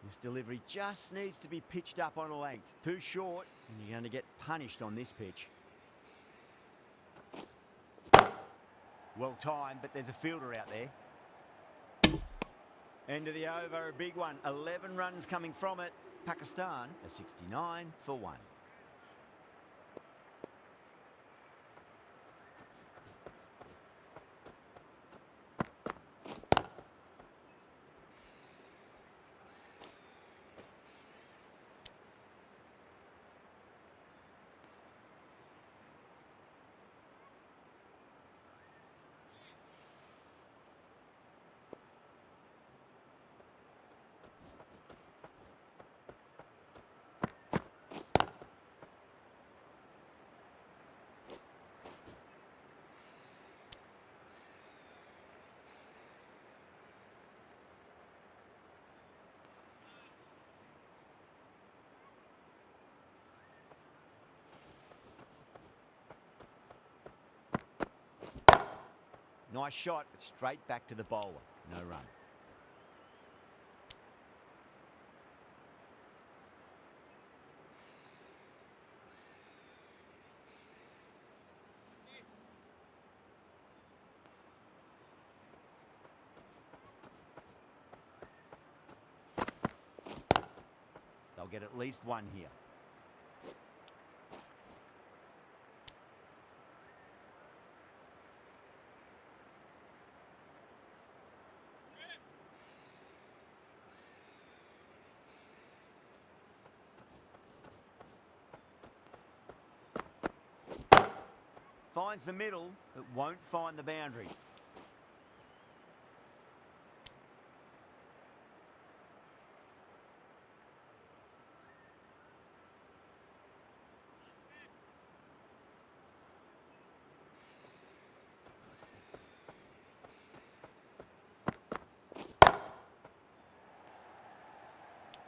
Speaker 1: This delivery just needs to be pitched up on a length. Too short, and you're going to get punished on this pitch. Well timed, but there's a fielder out there. End of the over, a big one. 11 runs coming from it. Pakistan, a 69 for 1. Nice shot, but straight back to the bowler. No run. They'll get at least one here. Finds the middle, but won't find the boundary.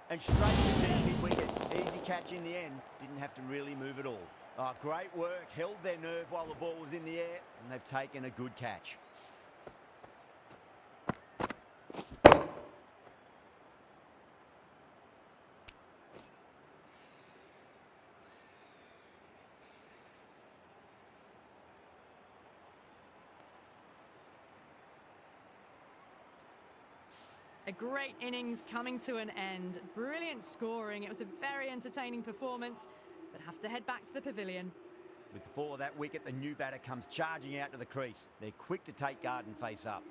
Speaker 1: And straight to deep mid-wicket. Easy catch in the end. Didn't have to really move at all. Oh, great work. Held their nerve while the ball was in the air, and they've taken a good catch.
Speaker 2: A great innings coming to an end. Brilliant scoring. It was a very entertaining performance, but have to head back to the pavilion.
Speaker 1: With the fall of that wicket, the new batter comes charging out to the crease. They're quick to take guard and face up.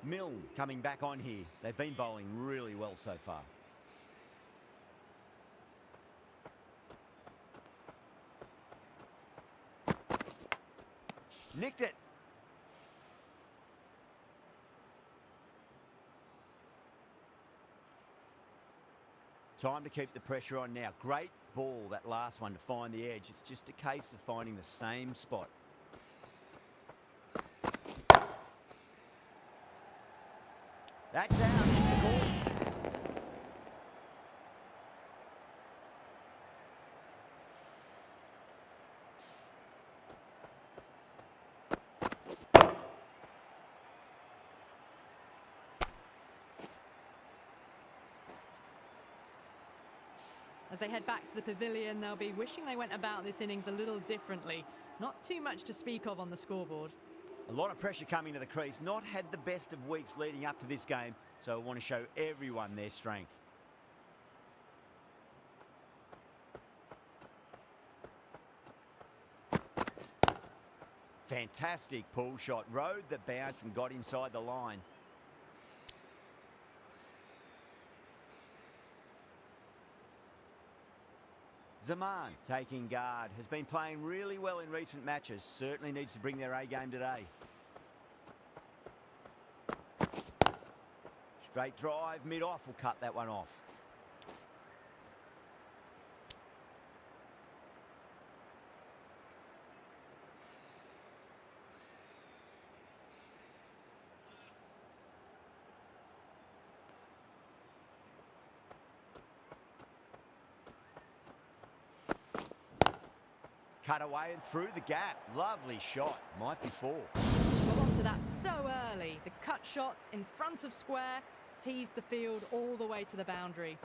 Speaker 1: Milne coming back on here. They've been bowling really well so far. Nicked it. Time to keep the pressure on now. Great ball, that last one, to find the edge. It's just a case of finding the same spot. That's out. Caught.
Speaker 2: As they head back to the pavilion, they'll be wishing they went about this innings a little differently. Not too much to speak of on the scoreboard.
Speaker 1: A lot of pressure coming to the crease. Not had the best of weeks leading up to this game, so I want to show everyone their strength. Fantastic pull shot. Rode the bounce and got inside the line. Zaman taking guard. Has been playing really well in recent matches. Certainly needs to bring their A game today. Straight drive, mid-off will cut that one off. Cut away and through the gap. Lovely shot. Might be four.
Speaker 2: Got onto that so early. The cut shot in front of square teased the field all the way to the boundary.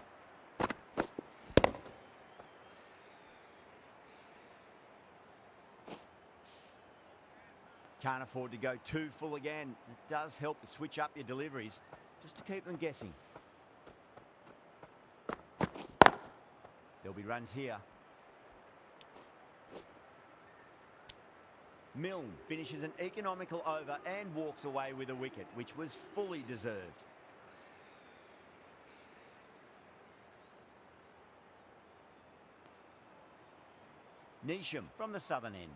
Speaker 1: Can't afford to go too full again. It does help to switch up your deliveries just to keep them guessing. There'll be runs here. Milne finishes an economical over and walks away with a wicket, which was fully deserved. Neesham from the southern end.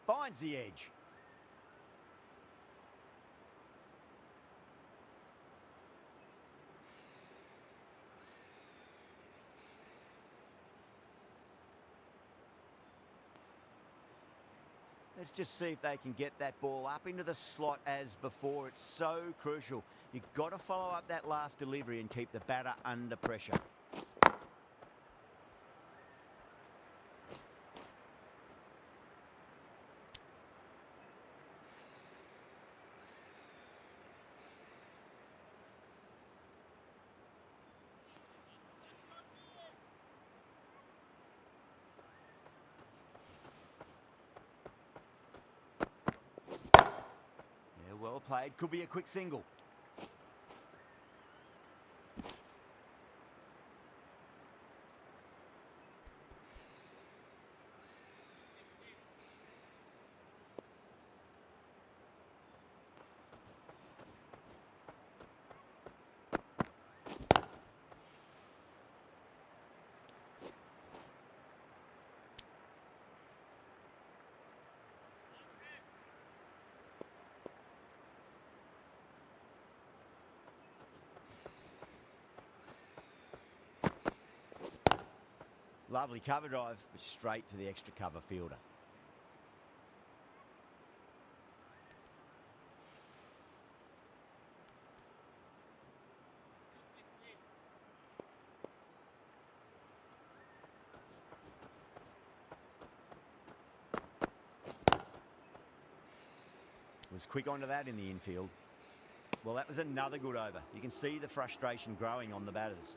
Speaker 1: Finds the edge. Let's just see if they can get that ball up into the slot as before. It's so crucial. You've got to follow up that last delivery and keep the batter under pressure. Cut away and through the gap. Lovely shot. Might be four. Got onto that so early. The cut shot in front of square teased the field all the way to the boundary. played. Could be a quick single. Lovely cover drive, but straight to the extra cover fielder. Was quick onto that in the infield. Well, that was another good over. You can see the frustration growing on the batters.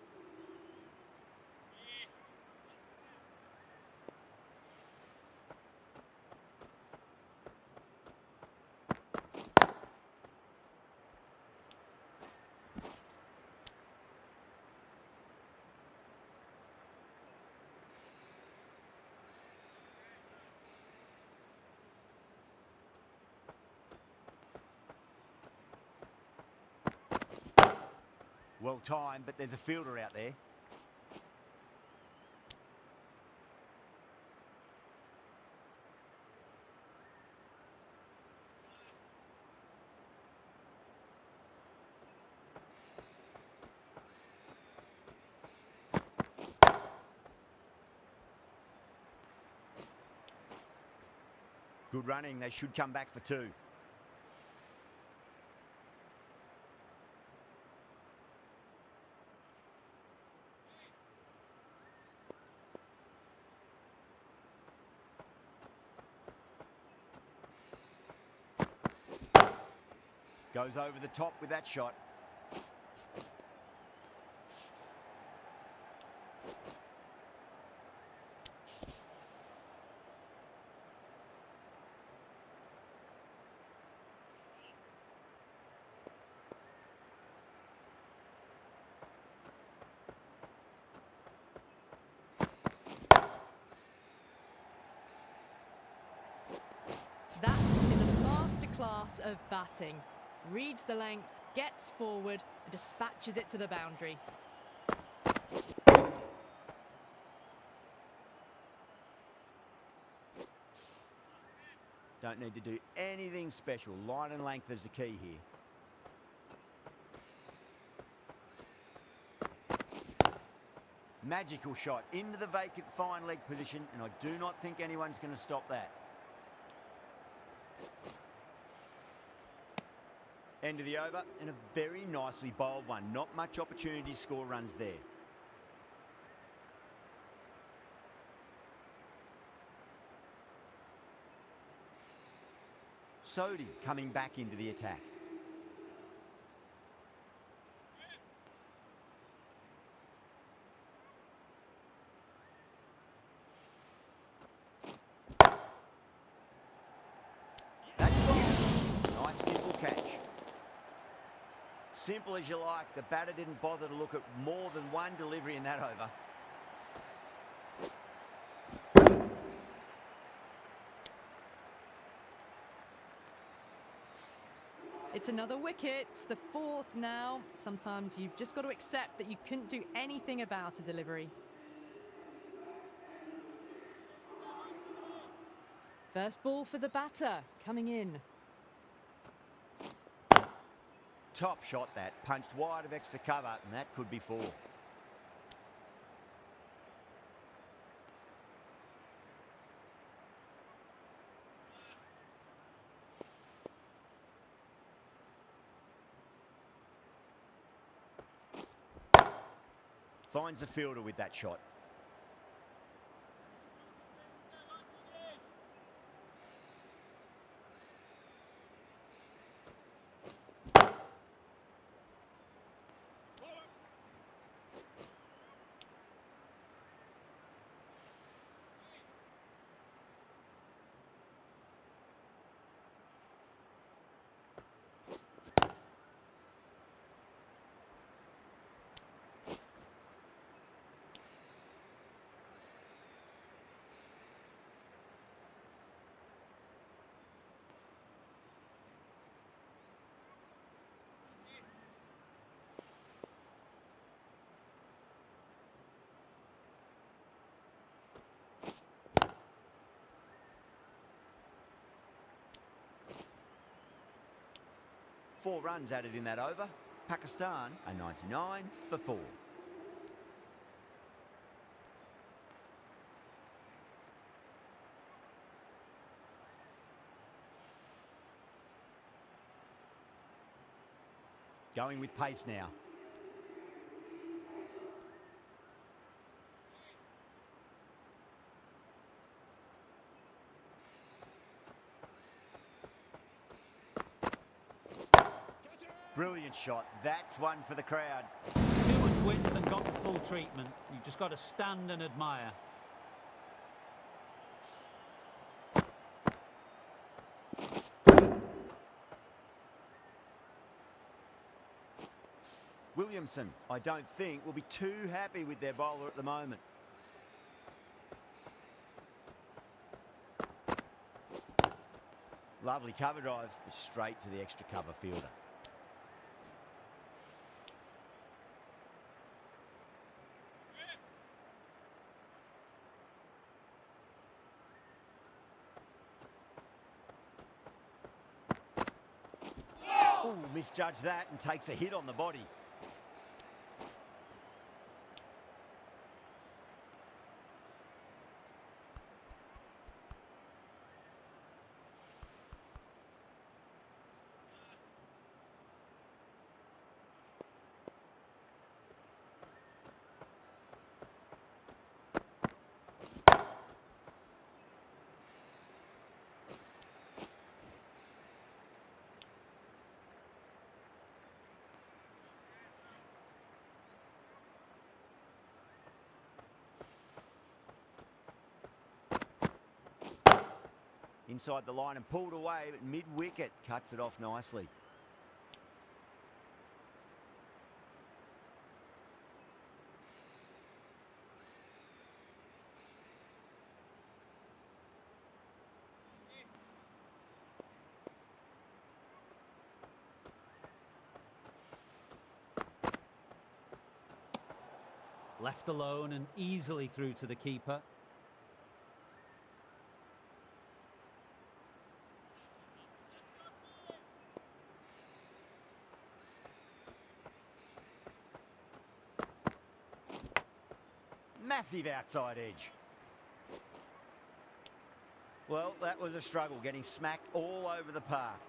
Speaker 1: Well timed, but there's a fielder out there. Good running, they should come back for two. Goes over the top with that shot.
Speaker 2: That is a masterclass of batting. Reads the length, gets forward, and dispatches it to the boundary.
Speaker 1: Don't need to do anything special. Line and length is the key here. Magical shot into the vacant fine leg position, and I do not think anyone's going to stop that. End of the over, and a very nicely bowled one. Not much opportunity to score runs there. Sodhi coming back into the attack. That's gone. Nice simple catch. Simple as you like. The batter didn't bother to look at more than one delivery in that over.
Speaker 2: It's another wicket, the fourth now. Sometimes you've just got to accept that you couldn't do anything about a delivery. First ball for the batter, coming in.
Speaker 1: Top shot that, punched wide of extra cover, and that could be four. Finds the fielder with that shot. 4 runs added in that over. Pakistan a 99 for 4. Going with pace now. Brilliant shot. That's one for the crowd.
Speaker 3: Too much width and got the full treatment. You've just got to stand and admire.
Speaker 1: Williamson, I don't think, will be too happy with their bowler at the moment. Lovely cover drive, straight to the extra cover fielder. Ooh, misjudged that and takes a hit on the body. Inside the line and pulled away, but mid-wicket cuts it off nicely.
Speaker 3: Left alone and easily through to the keeper.
Speaker 1: Massive outside edge. Well, that was a struggle, getting smacked all over the park.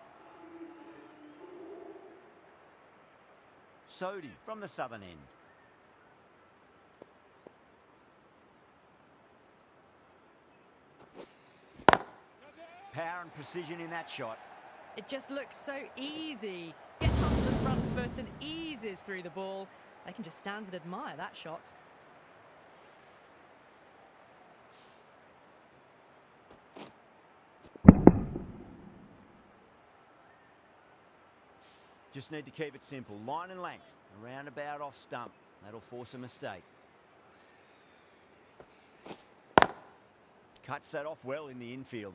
Speaker 1: Sodhi from the southern end. Power and precision in that shot.
Speaker 2: It just looks so easy. Gets onto the front foot and eases through the ball. They can just stand and admire that shot.
Speaker 1: Just need to keep it simple. Line and length. A roundabout off stump. That'll force a mistake. Cuts that off well in the infield.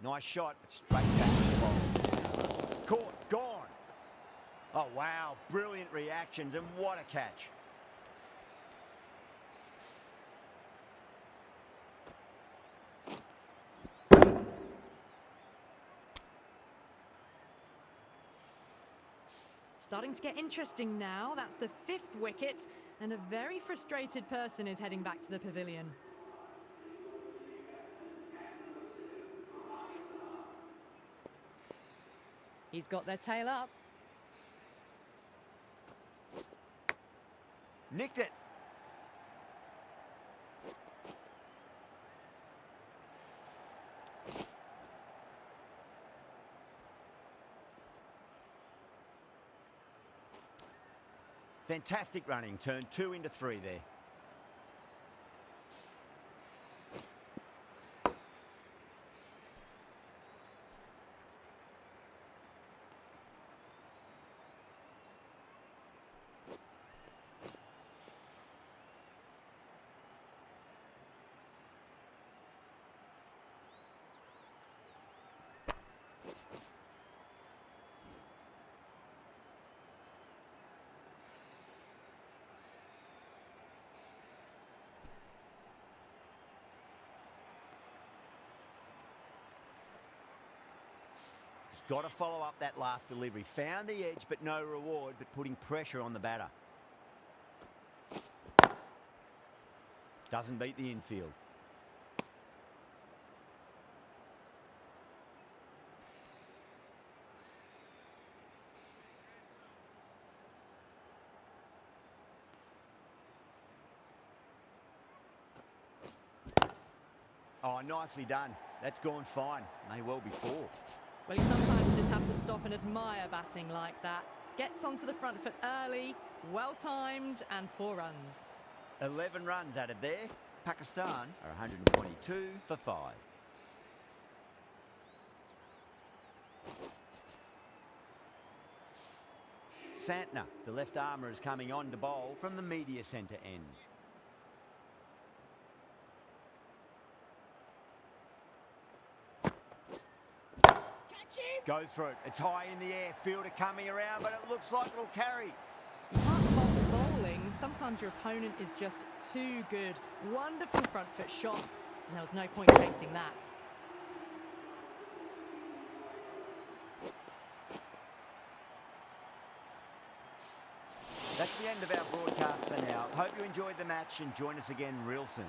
Speaker 1: Nice shot, but straight back to the ball. Caught, gone. Oh, wow. Brilliant reactions, and what a catch.
Speaker 2: Starting to get interesting now. That's the 5th wicket, and a very frustrated person is heading back to the pavilion. He's got their tail up.
Speaker 1: Nicked it. Fantastic running. Turned 2 into 3 there. got to follow up that last delivery. Found the edge, but no reward, but putting pressure on the batter. Doesn't beat the infield. Oh, nicely done. That's gone fine. May well be 4.
Speaker 2: Well, you sometimes just have to stop and admire batting like that. Gets onto the front foot early, well-timed, and 4 runs.
Speaker 1: 11 runs added there. Pakistan are 122 for 5. Santner, the left armour, is coming on to bowl from the media centre end. Goes for it. It's high in the air. Fielder coming around, but it looks like it'll carry.
Speaker 2: You can't fault the bowling. Sometimes your opponent is just too good. Wonderful front foot shot, and there was no point chasing that.
Speaker 1: That's the end of our broadcast for now. Hope you enjoyed the match and join us again real soon.